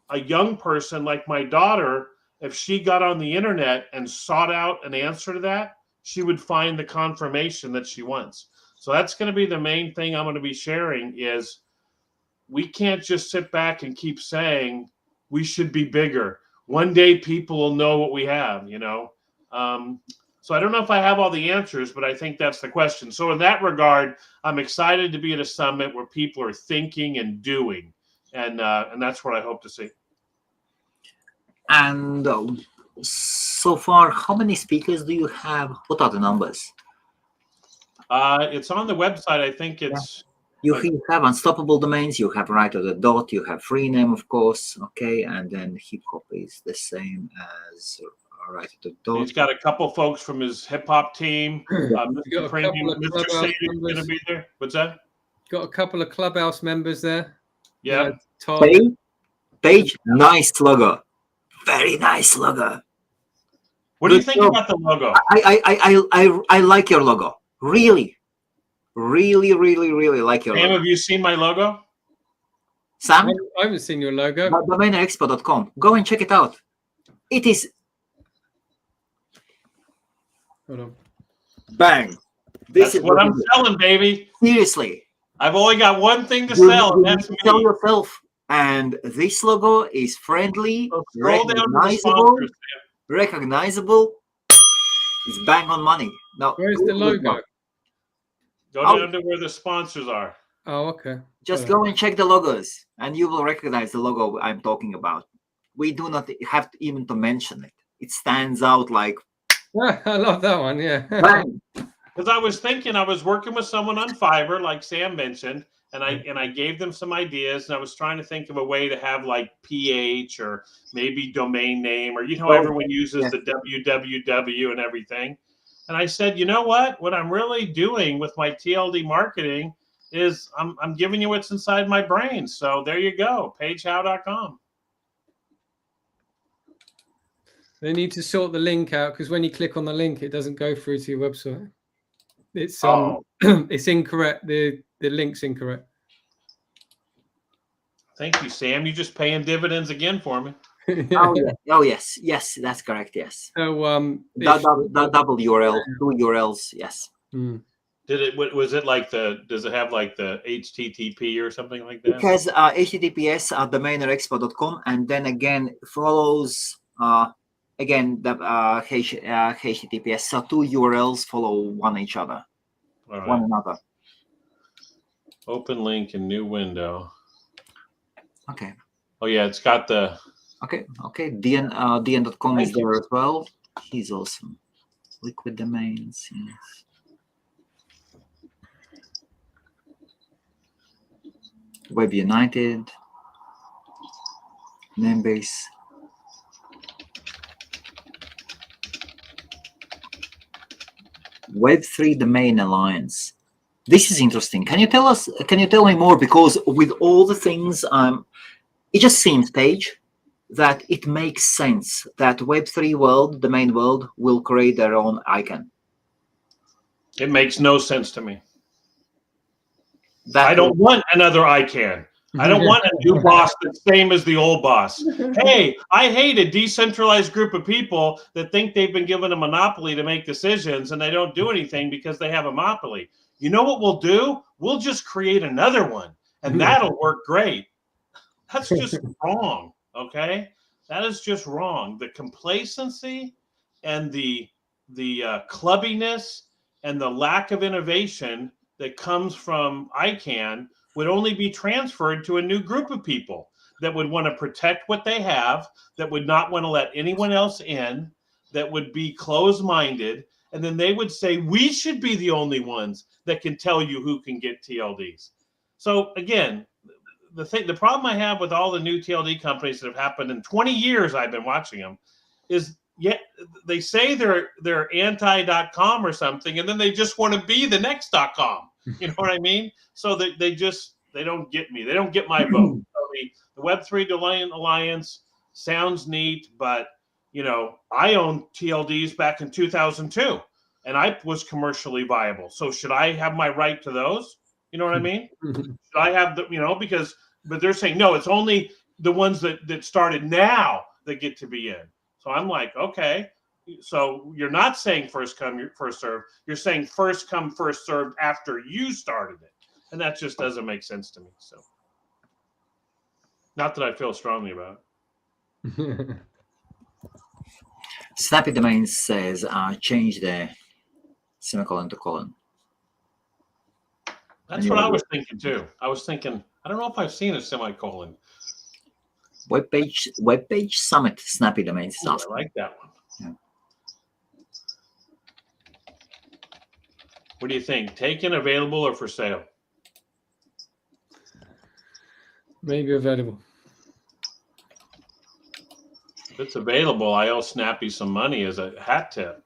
a young person like my daughter, if she got on the internet and sought out an answer to that, she would find the confirmation that she wants. So that's going to be the main thing I'm going to be sharing is we can't just sit back and keep saying we should be bigger. One day people will know what we have, you know. So I don't know if I have all the answers, but I think that's the question. So in that regard, I'm excited to be at a summit where people are thinking and doing, and that's what I hope to see. And so far, how many speakers do you have? What are the numbers? It's on the website. I think it's... You have Unstoppable Domains, you have Right to the Dot, you have Freename, of course, okay, and then hip hop is the same as Right to the Dot. He's got a couple folks from his hip hop team. Mr. Premium, Mr. Sadie is going to be there. What's that? Got a couple of Clubhouse members there. Yeah. Page, nice logo. Very nice logo. What do you think about the logo? I like your logo. Really like your Sam, logo. have you seen my logo? Sam? I haven't seen your logo. Domainerexpo.com. Go and check it out. It is... Hold on. Bang. That's what I'm selling, baby. Seriously. I've only got one thing to sell, and that's me. Sell yourself. And this logo is friendly, recognizable. It's bang on money. Now, where's the logo? Go down to where the sponsors are. Oh, okay. Just go and check the logos, and you will recognize the logo I'm talking about. We do not have to even to mention it. It stands out like... I love that one, yeah. Because I was thinking, I was working with someone on Fiverr, like Sam mentioned, and I gave them some ideas, and I was trying to think of a way to have like PH or maybe domain name, or everyone uses the www and everything. And I said, you know what? What I'm really doing with my TLD marketing is I'm giving you what's inside my brain. So there you go, pagehowe.com. They need to sort the link out because when you click on the link, it doesn't go through to your website. It's it's incorrect. The link's incorrect. Thank you, Sam. You're just paying dividends again for me. Oh yes, that's double URL, 2 URLs, yes. Does it have like the HTTP or something like that? It has HTTPS domainerexpo.com, and then again follows the HTTPS. So 2 URLs follow one another. Open link in new window. Okay. Oh yeah, it's got the Okay. DN.com is there as well. He's awesome. Liquid domains. Yes. Web United. Namebase. Web3 Domain Alliance. This is interesting. Can you tell me more? Because with all the things, it just seems, Page, that it makes sense that Web3 world, domain world, will create their own icon. It makes no sense to me. I don't want another icon. I don't want a new boss that's same as the old boss. Hey, I hate a decentralized group of people that think they've been given a monopoly to make decisions and they don't do anything because they have a monopoly. You know what we'll do? We'll just create another one and that'll work great. That's just wrong, okay? That is just wrong. The complacency and the clubbiness and the lack of innovation that comes from ICANN would only be transferred to a new group of people that would want to protect what they have, that would not want to let anyone else in, that would be closed-minded, and then they would say, we should be the only ones that can tell you who can get TLDs. So again, the problem I have with all the new TLD companies that have happened in 20 years, I've been watching them, is they say they're anti.com or something, and then they just want to be the next .com. You know what I mean? So they don't get me. They don't get my vote. So the Web3 Domain Alliance sounds neat, but I owned TLDs back in 2002, and I was commercially viable. So should I have my right to those? You know what I mean? Should I have but they're saying no. It's only the ones that started now that get to be in. So I'm like, okay. So you're not saying first come, first serve. You're saying first come, first served after you started it. And that just doesn't make sense to me. So not that I feel strongly about it. Snappy Domains says change the semicolon to colon. That's what I was thinking too. I was thinking, I don't know if I've seen a semicolon. Webpage Summit Snappy Domains is awesome. I like that one. Yeah. What do you think? Taken, available, or for sale? Maybe available. If it's available, I owe Snappy some money as a hat tip.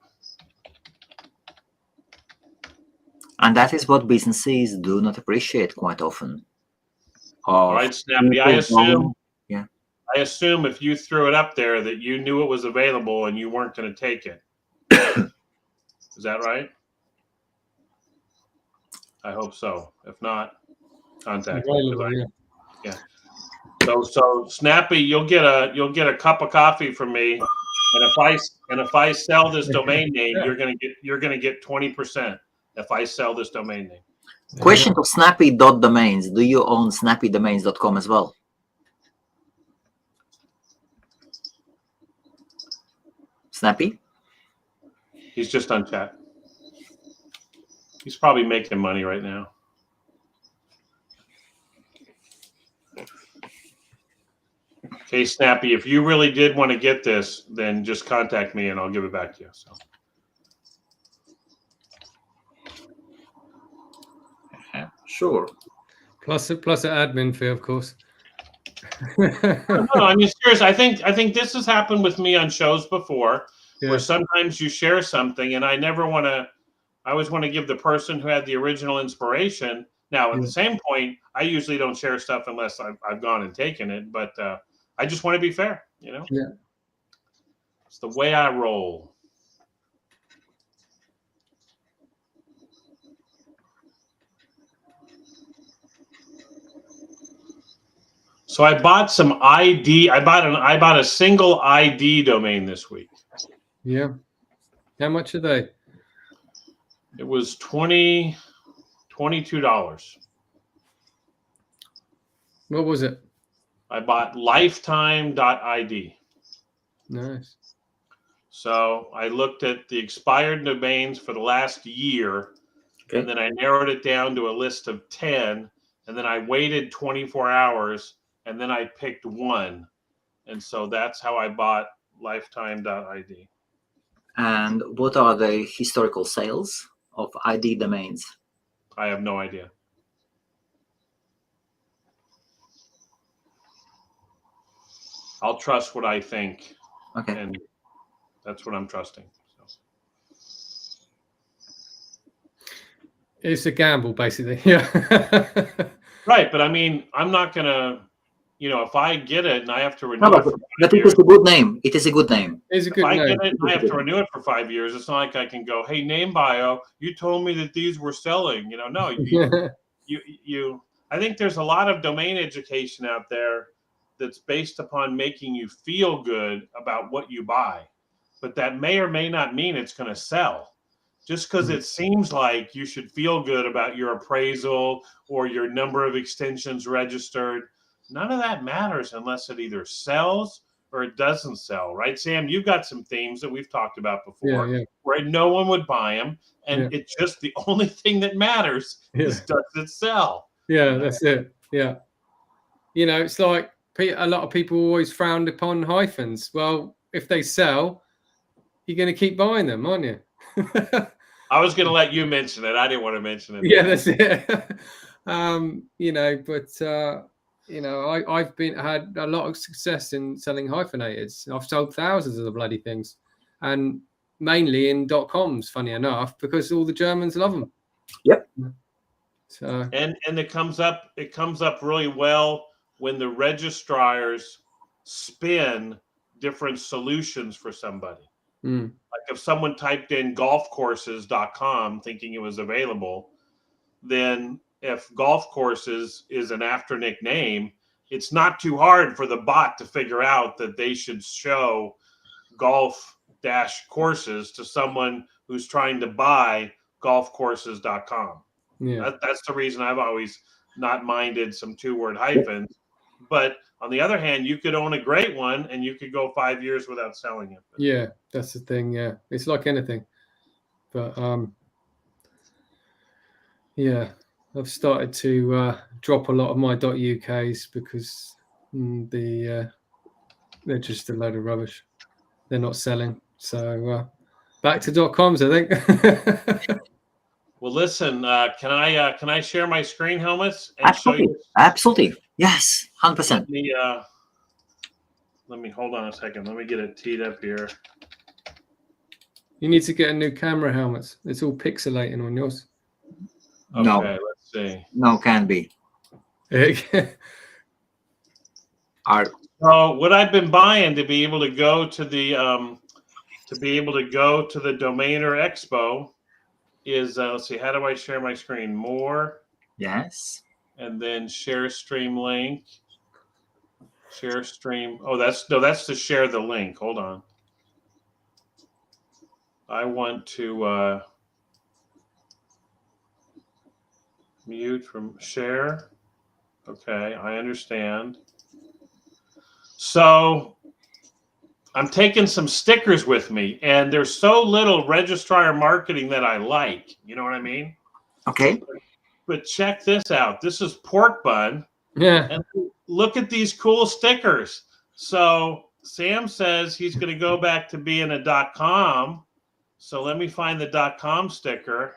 And that is what businesses do not appreciate quite often. All right, Snappy. I assume if you threw it up there that you knew it was available and you weren't going to take it. Is that right? I hope so. If not, contact me. Yeah. So Snappy, you'll get a cup of coffee from me, and if I sell this domain name, you're gonna get 20% if I sell this domain name. Question to Snappy.domains. Do you own snappydomains.com as well? Snappy? He's just on chat. He's probably making money right now. Okay, Snappy, if you really did want to get this, then just contact me and I'll give it back to you. So. Sure. Plus an admin fee, of course. No, I mean, seriously, I think this has happened with me on shows before, where sometimes you share something, and I always want to give the person who had the original inspiration. Now, at the same point, I usually don't share stuff unless I've gone and taken it, but I just want to be fair, Yeah. It's the way I roll. So I bought some ID. I bought a single ID domain this week. Yeah. How much are they? It was $22. What was it? I bought lifetime.id. Nice. So I looked at the expired domains for the last year, and then I narrowed it down to a list of 10, and then I waited 24 hours, and then I picked one. And so that's how I bought lifetime.id. And what are the historical sales of ID domains? I have no idea. I'll trust what I think. Okay. And that's what I'm trusting. So. It's a gamble, basically. Yeah. Right. But I mean, I'm not going to, if I get it and I have to renew No, it for 5 but years. it is a good name. It is a good name. It's a If good I name. get it and I have to renew it for 5 years, it's not like I can go, hey, Name Bio, you told me that these were selling. No, you I think there's a lot of domain education out there that's based upon making you feel good about what you buy. But that may or may not mean it's going to sell. Just because it seems like you should feel good about your appraisal or your number of extensions registered, none of that matters unless it either sells or it doesn't sell, right? Sam, you've got some themes that we've talked about before where no one would buy them. And it's just the only thing that matters is does it sell? Yeah, that's it. Yeah. It's like a lot of people always frowned upon hyphens. Well, if they sell, you're going to keep buying them, aren't you? I was going to let you mention it. I didn't want to mention it. Yeah, that's it. I've had a lot of success in selling hyphenateds. I've sold thousands of the bloody things, and mainly in .coms, funny enough, because all the Germans love them. Yep. So and it comes up really well when the registrars spin different solutions for somebody. Like if someone typed in golfcourses.com thinking it was available, then if golf courses is an after nickname, it's not too hard for the bot to figure out that they should show golf-courses to someone who's trying to buy golfcourses.com. yeah, That's the reason I've always not minded some 2-word hyphens. But on the other hand, you could own a great one and you could go 5 years without selling it. Yeah, that's the thing. Yeah, it's like anything. But I've started to drop a lot of my .uk's because they're just a load of rubbish. They're not selling. So back to .coms, I think. Well, listen, can I share my screen, Helmuts? And Absolutely. show you? Absolutely. Yes, 100%. Let me hold on a second. Let me get it teed up here. You need to get a new camera, Helmuts. It's all pixelating on yours. Okay, No. let's see. No, can be. So what I've been buying to be able to go to the Domainer Expo is let's see, how do I share my screen? More. Yes. And then share stream link. Share stream. Oh, that's to share the link. Hold on. I want to mute from share. Okay, I understand. So I'm taking some stickers with me, and there's so little registrar marketing that I like. You know what I mean? Okay. But check this out. This is Pork Bun. Yeah. And look at these cool stickers. So Sam says he's going to go back to being a .com. So let me find the .com sticker.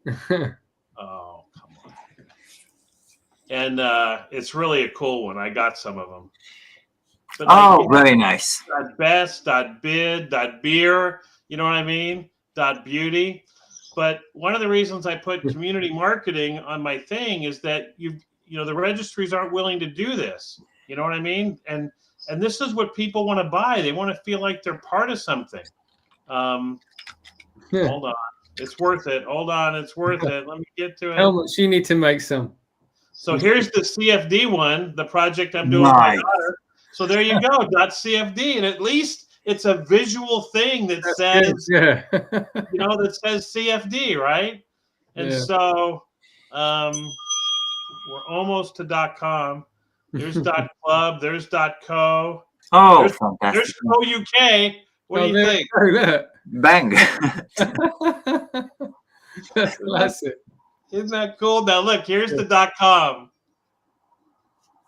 Oh, come on. And it's really a cool one. I got some of them. But very nice. .best, .bid, .beer, you know what I mean? .beauty. But one of the reasons I put community marketing on my thing is that the registries aren't willing to do this. You know what I mean? And this is what people want to buy. They want to feel like they're part of something. Hold on. It's worth it. Hold on. It's worth it. Let me get to it. Helmuts, you need to make some. So here's the CFD one, the project I'm doing with my daughter. So there you go, .cfd. And at least it's a visual thing that says, that says CFD, right? And so we're almost to .com. There's .club. There's .co. Oh, fantastic. There's .co.uk. What do you think? Bang. That's classic. Isn't that cool? Now look, here's the .com.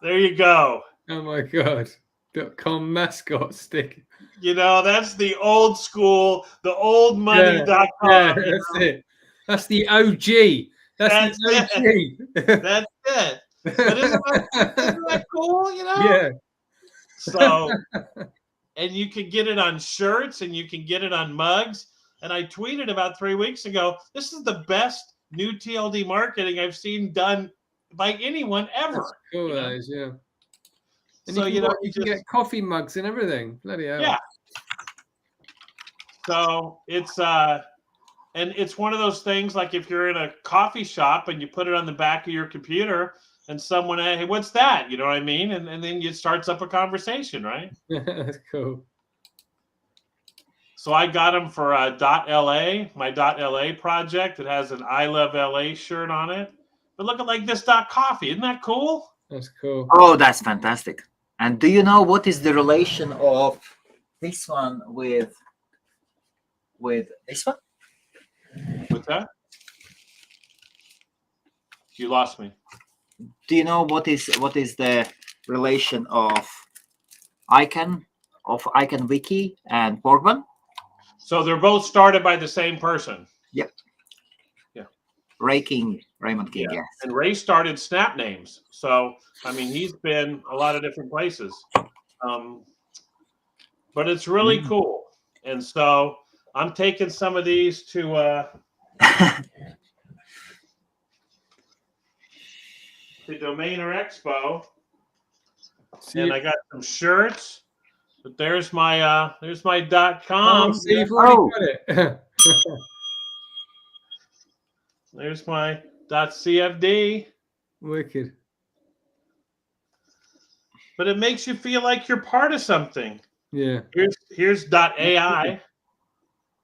There you go. Oh my God. .com mascot stick. You know, that's the old school, the old money.com. Yeah, that's it. That's the OG. That's the OG. That's it. But isn't that cool, you know? Yeah. So, and you can get it on shirts and you can get it on mugs. And I tweeted about 3 weeks ago, this is the best new TLD marketing I've seen done by anyone ever. That's cool, that is, yeah. And so, you can get coffee mugs and everything. Bloody hell. Yeah. So it's and it's one of those things, like if you're in a coffee shop and you put it on the back of your computer and someone, hey, what's that? You know what I mean? And then it starts up a conversation, right? That's cool. So I got them for .LA, my .LA project. It has an I Love LA shirt on it. But look at like this .coffee. Isn't that cool? That's cool. Oh, that's fantastic. And do you know what is the relation of this one with this one? What's that? You lost me. Do you know what is the relation of Icon Wiki and Porkman? So they're both started by the same person. Yep. Yeah. Raymond King, yes. And Ray started Snap Names. So, I mean, he's been a lot of different places. But it's really cool. And so I'm taking some of these to the Domainer Expo. And I got some shirts. But there's my .com. See, you've already got it. There's my .cfd. Wicked. But it makes you feel like you're part of something. Yeah. Here's .ai.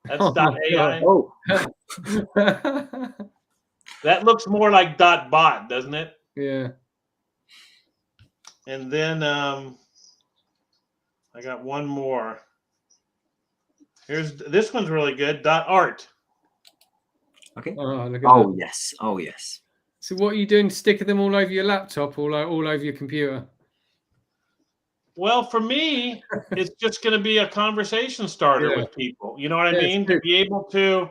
That's .ai. Oh. That looks more like .bot, doesn't it? Yeah. And then I got one more. This one's really good. .art. Okay. Oh, look at that. Yes. Oh, yes. So what are you doing? Sticking them all over your laptop, all over your computer? Well, for me, it's just going to be a conversation starter with people. You know what I mean? To be able to,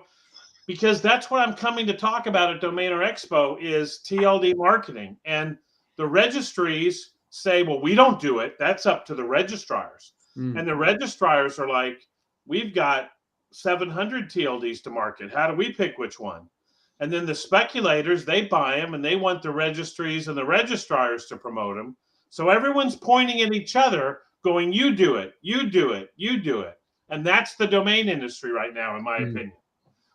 because that's what I'm coming to talk about at Domainer Expo is TLD marketing. And the registries say, well, we don't do it. That's up to the registrars. And the registrars are like, we've got 700 TLDs to market. How do we pick which one? And then the speculators, they buy them and they want the registries and the registrars to promote them. So everyone's pointing at each other going, you do it, you do it, you do it. And that's the domain industry right now, in my opinion.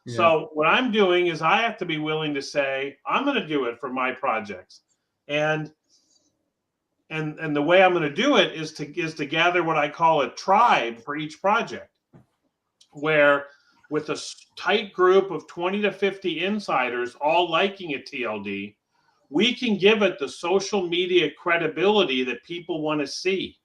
Yeah. So what I'm doing is I have to be willing to say, I'm going to do it for my projects. And the way I'm going to do it is to gather what I call a tribe for each project, where with a tight group of 20 to 50 insiders all liking a TLD, we can give it the social media credibility that people want to see.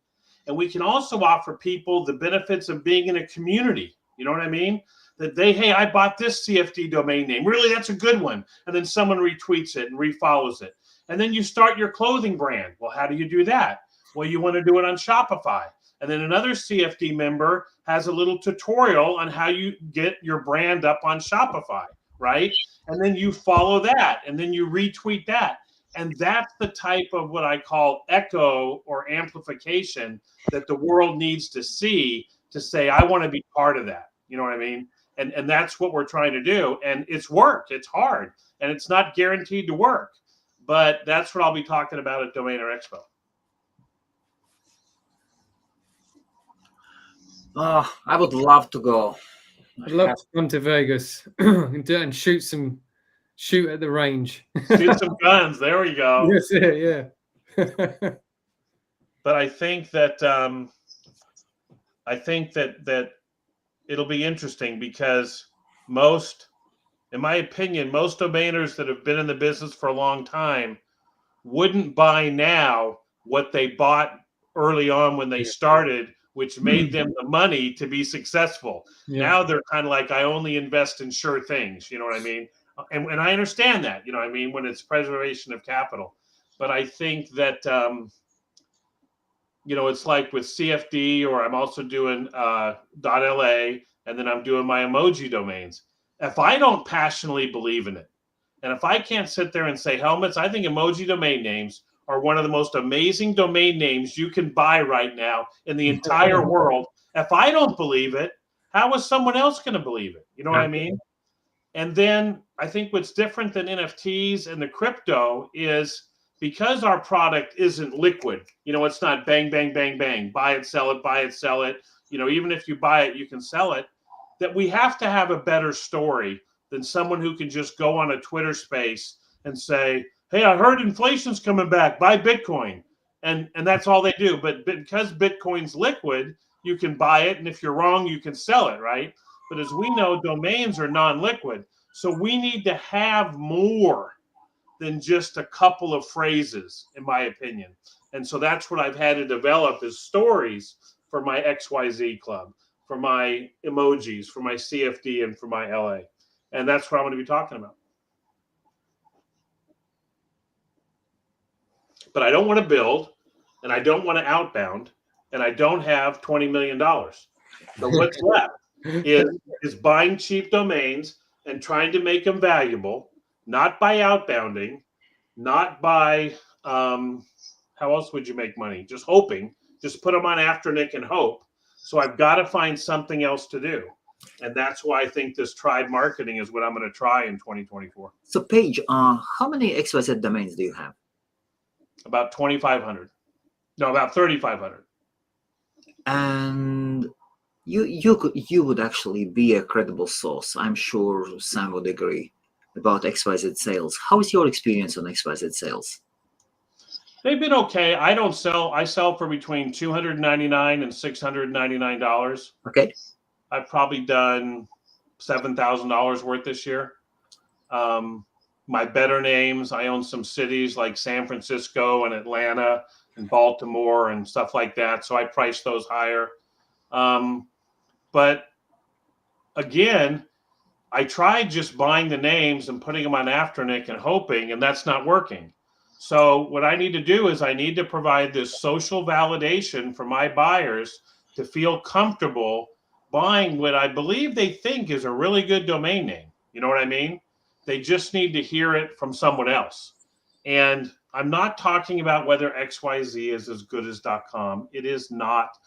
And we can also offer people the benefits of being in a community. You know what I mean? That hey, I bought this CFD domain name. Really, that's a good one. And then someone retweets it and refollows it. And then you start your clothing brand. Well, how do you do that? Well, you want to do it on Shopify. And then another CFD member has a little tutorial on how you get your brand up on Shopify, right? And then you follow that, and then you retweet that. And that's the type of what I call echo or amplification that the world needs to see to say, I want to be part of that. You know what I mean? And that's what we're trying to do. And it's worked. It's hard. And it's not guaranteed to work. But that's what I'll be talking about at Domainer Expo. Oh, I would love to go. I'd love to come to Vegas and shoot at the range. Shoot some guns. There we go. Yes, yeah. But I think that it'll be interesting because in my opinion, most domainers that have been in the business for a long time wouldn't buy now what they bought early on when they started, which made them the money to be successful. Yeah. Now they're kind of like, I only invest in sure things. You know what I mean? And I understand that, you know what I mean, when it's preservation of capital. But I think that it's like with CFD, or I'm also doing .la, and then I'm doing my emoji domains. If I don't passionately believe in it, and if I can't sit there and say, Helmuts, I think emoji domain names are one of the most amazing domain names you can buy right now in the entire world. If I don't believe it, how is someone else going to believe it? You know what I mean? And then I think what's different than NFTs and the crypto is because our product isn't liquid, it's not bang, bang, bang, bang, buy it, sell it, buy it, sell it. Even if you buy it, you can sell it, that we have to have a better story than someone who can just go on a Twitter space and say, hey, I heard inflation's coming back, buy Bitcoin. And that's all they do. But because Bitcoin's liquid, you can buy it. And if you're wrong, you can sell it, right? But as we know, domains are non-liquid. So we need to have more than just a couple of phrases, in my opinion. And so that's what I've had to develop is stories for my XYZ club, for my emojis, for my CFD, and for my LA. And that's what I'm going to be talking about. But I don't want to build, and I don't want to outbound, and I don't have $20 million. So what's left is buying cheap domains and trying to make them valuable, not by outbounding, not by, how else would you make money? Just hoping, just put them on Afternic and hope. So I've got to find something else to do. And that's why I think this tribe marketing is what I'm going to try in 2024. So Paige, how many XYZ domains do you have? About 2,500. No, about 3,500. And you would actually be a credible source. I'm sure Sam would agree about XYZ sales. How is your experience on XYZ sales? They've been okay. I don't sell. I sell for between $299 and $699. Okay. I've probably done $7,000 worth this year. My better names, I own some cities like San Francisco and Atlanta and Baltimore and stuff like that. So I price those higher. But again, I tried just buying the names and putting them on Afternic and hoping, and that's not working. So what I need to do is I need to provide this social validation for my buyers to feel comfortable buying what I believe they think is a really good domain name. You know what I mean? They just need to hear it from someone else. And I'm not talking about whether XYZ is as good as .com. It is not.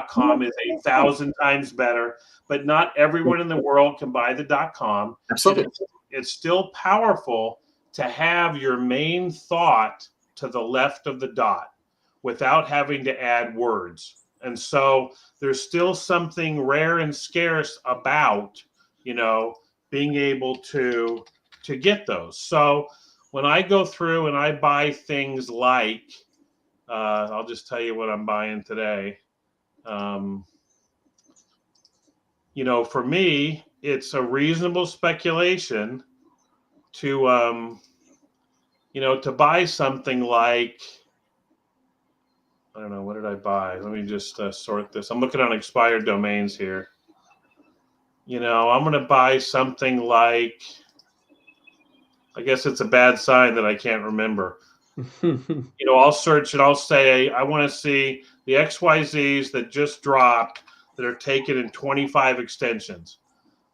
.com is 1,000 times better, but not everyone in the world can buy the .com. Absolutely. It's still powerful to have your main thought to the left of the dot without having to add words. And so there's still something rare and scarce about, being able to get those. So when I go through and I buy things like, I'll just tell you what I'm buying today. For me, it's a reasonable speculation to, to buy something like, I don't know, what did I buy? Let me just sort this. I'm looking on expired domains here. I'm going to buy something like, I guess it's a bad sign that I can't remember. I'll search and I'll say, I want to see the XYZs that just dropped that are taken in 25 extensions.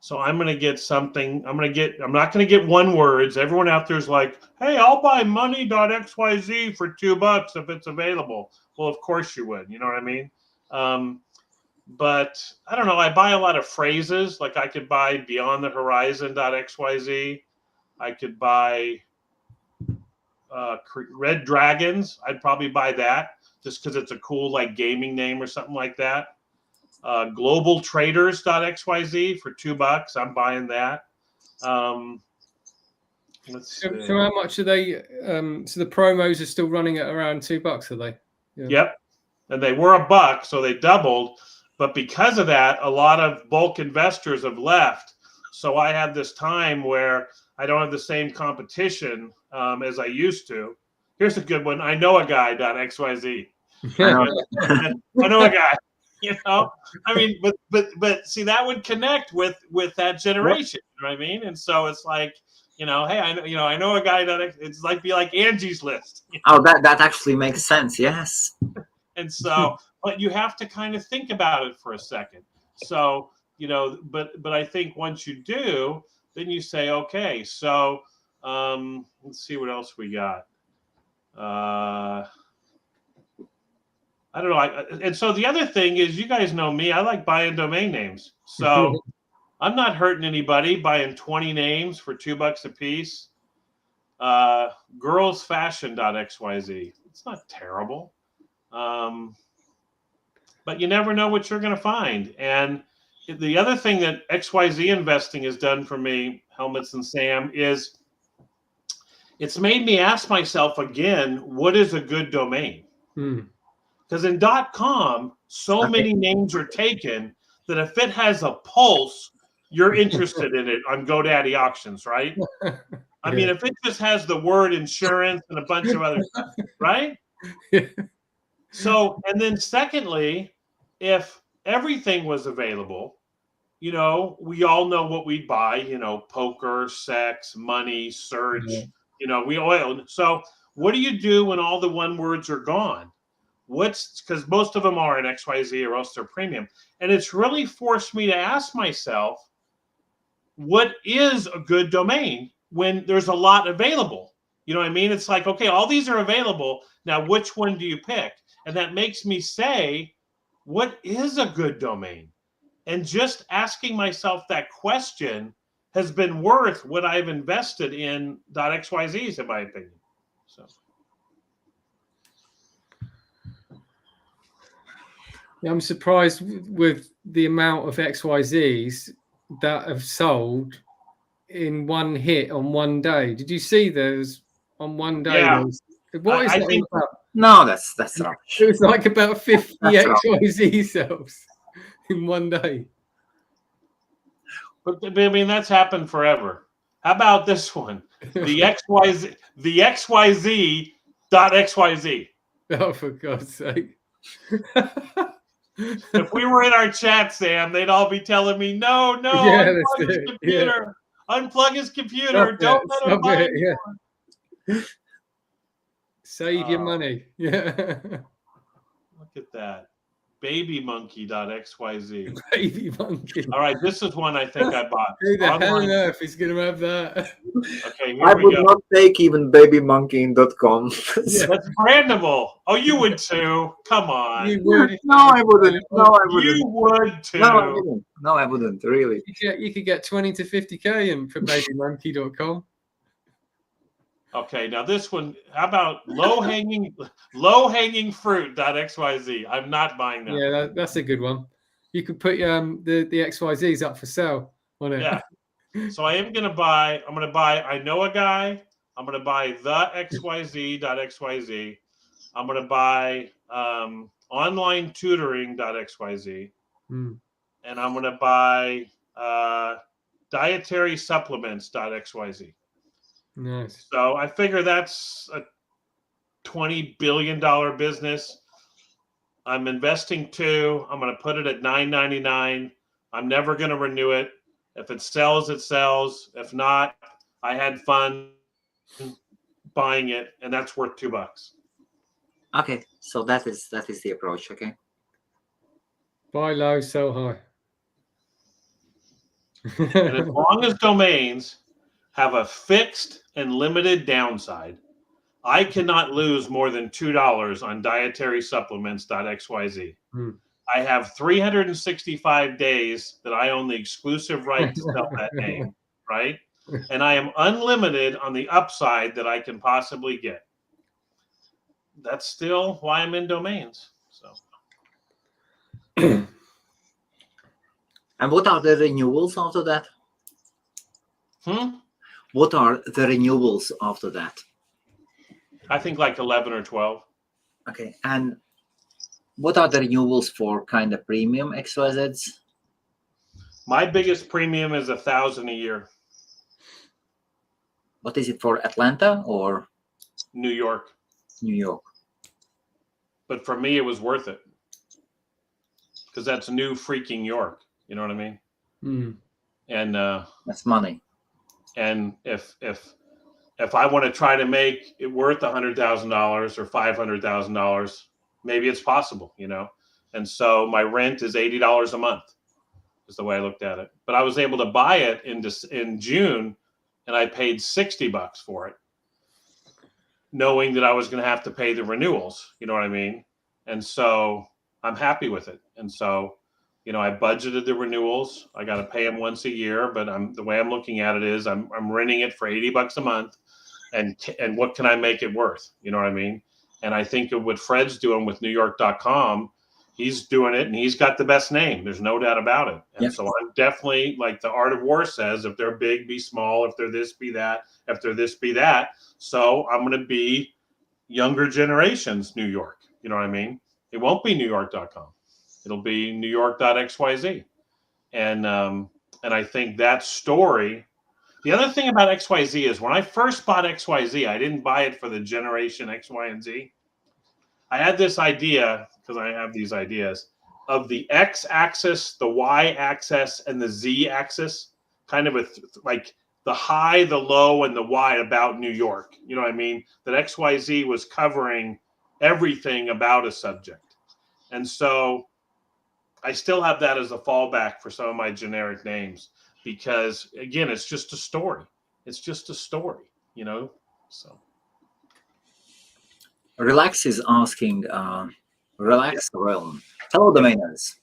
So I'm going to get something. I'm not going to get one words. Everyone out there is like, hey, I'll buy money.xyz for $2 if it's available. Well, of course you would. You know what I mean? But I don't know. I buy a lot of phrases. Like I could buy beyond the horizon.xyz. I could buy Red Dragons. I'd probably buy that just because it's a cool like gaming name or something like that. Globaltraders.xyz for $2. I'm buying that. So how much are they? So the promos are still running at around $2, are they? Yeah. Yep. And they were $1, so they doubled. But because of that, a lot of bulk investors have left. So I have this time where I don't have the same competition as I used to. Here's a good one. I know a guy.xyz. I know a guy. I mean, but see, that would connect with that generation. You know what I mean? And so it's like, hey, I know a guy that it's like be like Angie's List. Oh, that actually makes sense. Yes. And so, but you have to kind of think about it for a second. So, but I think once you do, then you say, okay, so let's see what else we got. I don't know. And so the other thing is, you guys know me, I like buying domain names. So I'm not hurting anybody buying 20 names for $2 a piece. Girlsfashion.xyz. It's not terrible. But you never know what you're going to find. And the other thing that XYZ investing has done for me, Helmuts and Sam, is it's made me ask myself again, what is a good domain? Because in .com, so many names are taken that if it has a pulse, you're interested in it on GoDaddy auctions, right? I mean, if it just has the word insurance and a bunch of other stuff, right? So, and then secondly, if everything was available, we all know what we'd buy, poker, sex, money, search, we oil. So what do you do when all the one words are gone? Because most of them are in XYZ or else they're premium. And it's really forced me to ask myself, what is a good domain when there's a lot available? You know what I mean? It's like, okay, all these are available. Now, which one do you pick? And that makes me say, what is a good domain? And just asking myself that question has been worth what I've invested in .xyz's, in my opinion. So. Yeah, I'm surprised with the amount of XYZs that have sold in one hit on one day. Did you see those on one day? Yeah. What is that about? No, that's rubbish. It was like about 50 XYZ sales in one day. But I mean, that's happened forever. How about this one? The XYZ.xyz. Oh, for God's sake. If we were in our chat, Sam, they'd all be telling me, no, unplug his computer. Unplug his computer. Don't let him buy it. Save your money. Yeah. Look at that. Babymonkey.xyz. Baby monkey. All right, this is one I think I bought. Who the hell on earth is going to have that? Okay, here I we would go. not take even babymonkey.com. That's brandable. Oh, you would too. Come on. You would. No, I wouldn't. No, I wouldn't. You would too. No, I wouldn't. Really. You could get 20 to 50K for babymonkey.com. Okay, now this one, how about low-hanging fruit.xyz? I'm not buying that. Yeah, that's a good one. You could put the XYZs up for sale on it. Yeah. So I'm going to buy, I know a guy. I'm going to buy the XYZ.xyz. I'm going to buy online tutoring.xyz. And I'm going to buy dietary supplements.xyz. Nice. So I figure that's a $20 billion business. I'm investing $2. I'm going to put it at $9.99. I'm never going to renew it. If it sells, it sells. If not, I had fun buying it, and that's worth $2. Okay, so that is the approach. Okay. Buy low, sell high. And as long as domains have a fixed and limited downside, I cannot lose more than $2 on dietary supplements.xyz. I have 365 days that I own the exclusive right to sell that name, right? And I am unlimited on the upside that I can possibly get. That's still why I'm in domains. So. And what are the renewals after that? What are the renewals after that? I think like 11 or 12. Okay, and what are the renewals for kind of premium XYZs? My biggest premium is $1,000 a year. What is it for, Atlanta or New York? New York. But for me, it was worth it because that's new freaking York. You know what I mean? And that's money. And if I want to try to make it worth $100,000 or $500,000, maybe it's possible, you know? And so my rent is $80 a month is the way I looked at it. But I was able to buy it in June, and I paid $60 for it, knowing that I was going to have to pay the renewals. You know what I mean? And so I'm happy with it. And so, you know, I budgeted the renewals. I got to pay them once a year, but the way I'm looking at it is I'm renting it for $80 a month, and what can I make it worth? You know what I mean? And I think of what Fred's doing with NewYork.com. He's doing it, and he's got the best name. There's no doubt about it. And so I'm definitely, like the Art of War says, if they're big, be small. If they're this, be that. If they're this, be that. So I'm going to be younger generations New York. You know what I mean? It won't be NewYork.com. It'll be NewYork.xyz. And I think that story. The other thing about XYZ is when I first bought XYZ, I didn't buy it for the generation X, Y, and Z. I had this idea, because I have these ideas, of the X axis, the Y axis, and the Z axis, kind of like the high, the low, and the Y about New York. You know what I mean? That XYZ was covering everything about a subject. And so I still have that as a fallback for some of my generic names, because, again, it's just a story. It's just a story, you know? So. Relax is asking, Relax Realm. Hello, domainers.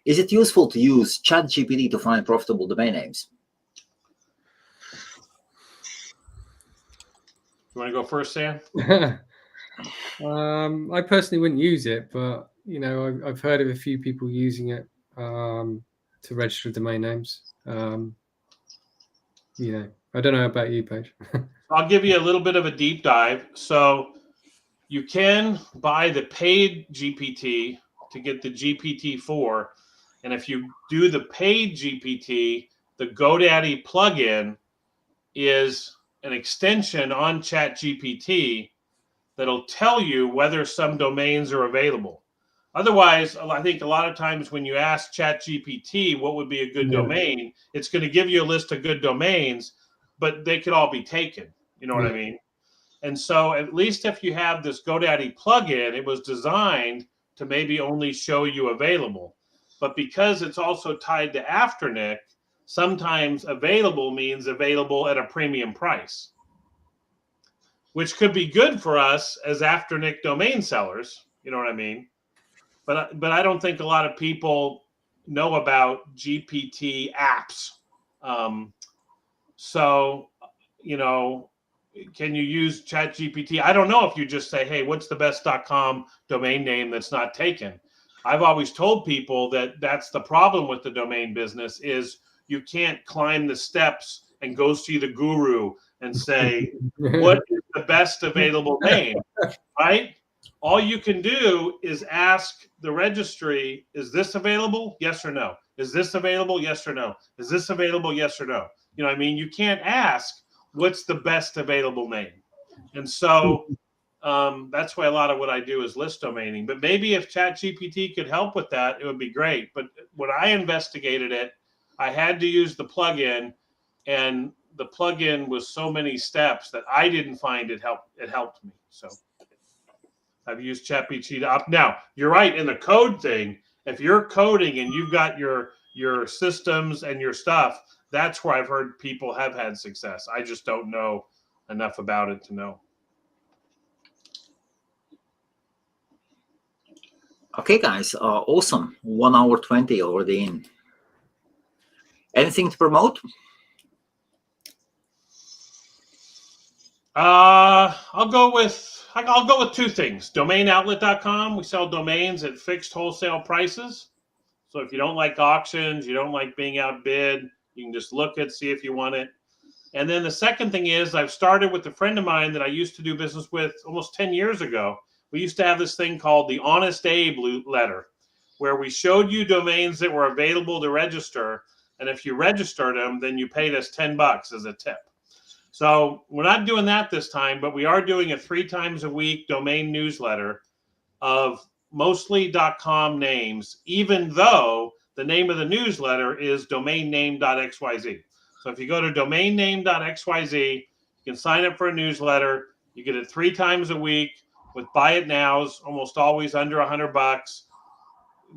Is it useful to use ChatGPT to find profitable domain names? You want to go first, Sam? I personally wouldn't use it, but, you know, I've heard of a few people using it to register domain names. You know, I don't know about you, Paige. I'll give you a little bit of a deep dive. So you can buy the paid GPT to get the GPT-4. And if you do the paid GPT, the GoDaddy plugin is an extension on ChatGPT that'll tell you whether some domains are available. Otherwise, I think a lot of times when you ask ChatGPT what would be a good domain, it's going to give you a list of good domains, but they could all be taken. You know what I mean? And so at least if you have this GoDaddy plugin, it was designed to maybe only show you available. But because it's also tied to Afternic, sometimes available means available at a premium price, which could be good for us as Afternic domain sellers. You know what I mean? But I don't think a lot of people know about GPT apps. So, you know, can you use ChatGPT? I don't know if you just say, hey, what's the best .com domain name that's not taken? I've always told people that that's the problem with the domain business is you can't climb the steps and go see the guru and say, what is the best available name, right? All you can do is ask the registry, is this available? Yes or no. Is this available? Yes or no. Is this available? Yes or no. You know what I mean? You can't ask, what's the best available name? And so that's why a lot of what I do is list domaining. But maybe if ChatGPT could help with that, it would be great. But when I investigated it, I had to use the plugin, and the plugin was so many steps that I didn't find it helped me. So I've used ChatGPT. Now, you're right in the code thing. If you're coding and you've got your systems and your stuff, that's where I've heard people have had success. I just don't know enough about it to know. Okay, guys, awesome. 1 hour 20 already in. Anything to promote? I'll go with two things. DomainOutlet.com. We sell domains at fixed wholesale prices. So if you don't like auctions, you don't like being outbid, you can just look at, see if you want it. And then the second thing is I've started with a friend of mine that I used to do business with almost 10 years ago. We used to have this thing called the Honest Abe letter, where we showed you domains that were available to register. And if you registered them, then you paid us $10 as a tip. So we're not doing that this time, but we are doing a 3 times a week domain newsletter of mostly .com names, even though the name of the newsletter is domainname.xyz. So if you go to domainname.xyz, you can sign up for a newsletter. You get it 3 times a week. with buy it nows, almost always under $100.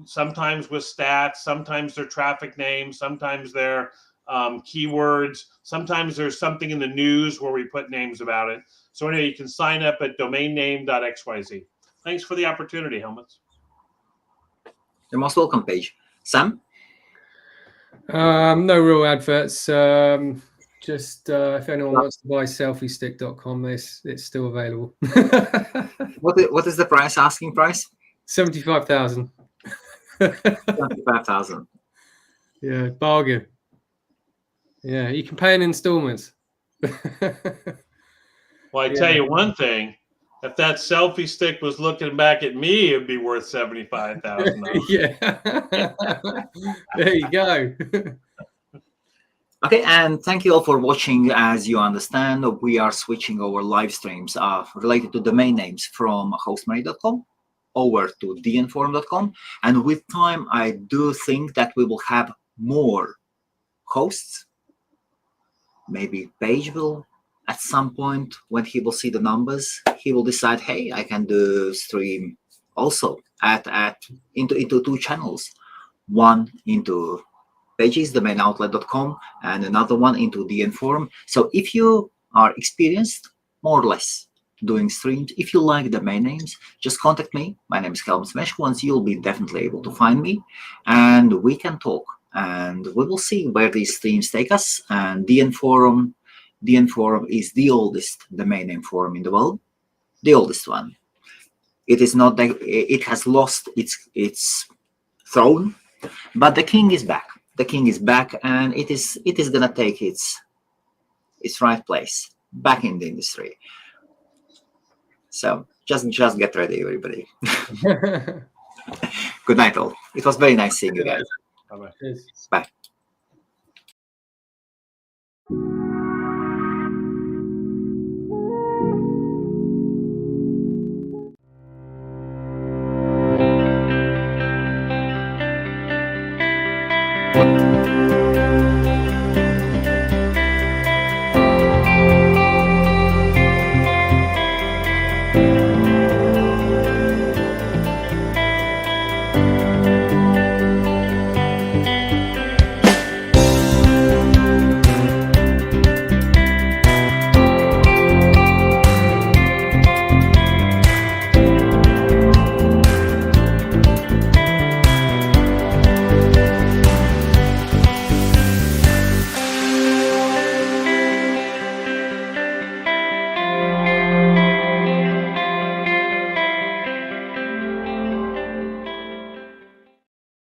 Sometimes with stats, sometimes they're traffic names, sometimes they're keywords, sometimes there's something in the news where we put names about it. So anyway, you can sign up at domainname.xyz. Thanks for the opportunity, Helmuts. You're most welcome, Paige. Sam? No real adverts. Just if anyone wants to buy selfiestick.com, it's still available. What is the price? Asking price? 75,000. 75,000. Yeah, bargain. Yeah, you can pay in installments. Well, I tell you one thing. If that selfie stick was looking back at me, it'd be worth $75,000. Yeah. There you go. Okay, and thank you all for watching. As you understand, we are switching our live streams related to domain names from hostmoney.com over to dnforum.com. And with time, I do think that we will have more hosts. Maybe Paige will, at some point, when he will see the numbers, he will decide, hey, I can do stream also into two channels. One into Page's domainoutlet.com and another one into DN Forum. So if you are experienced, more or less, doing streams, if you like domain names, just contact me. My name is Helmuts Meskonis. You'll be definitely able to find me, and we can talk. And we will see where these streams take us. And DN Forum is the oldest domain name forum in the world, the oldest one. It is not that it has lost its throne, but the king is back. The king is back, and it is gonna take its right place back in the industry. So just get ready, everybody. Good night, all. It was very nice seeing you guys. Bye-bye. Bye.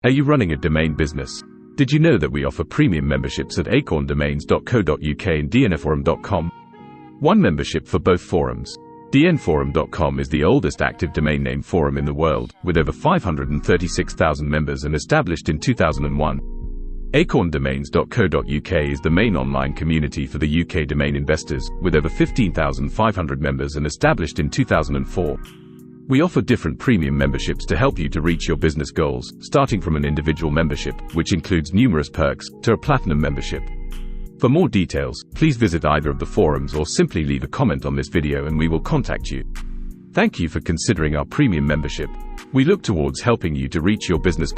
Are you running a domain business? Did you know that we offer premium memberships at acorndomains.co.uk and dnforum.com? One membership for both forums. dnforum.com is the oldest active domain name forum in the world, with over 536,000 members and established in 2001. acorndomains.co.uk is the main online community for the UK domain investors, with over 15,500 members and established in 2004. We offer different premium memberships to help you to reach your business goals, starting from an individual membership, which includes numerous perks, to a platinum membership. For more details, please visit either of the forums or simply leave a comment on this video and we will contact you. Thank you for considering our premium membership. We look towards helping you to reach your business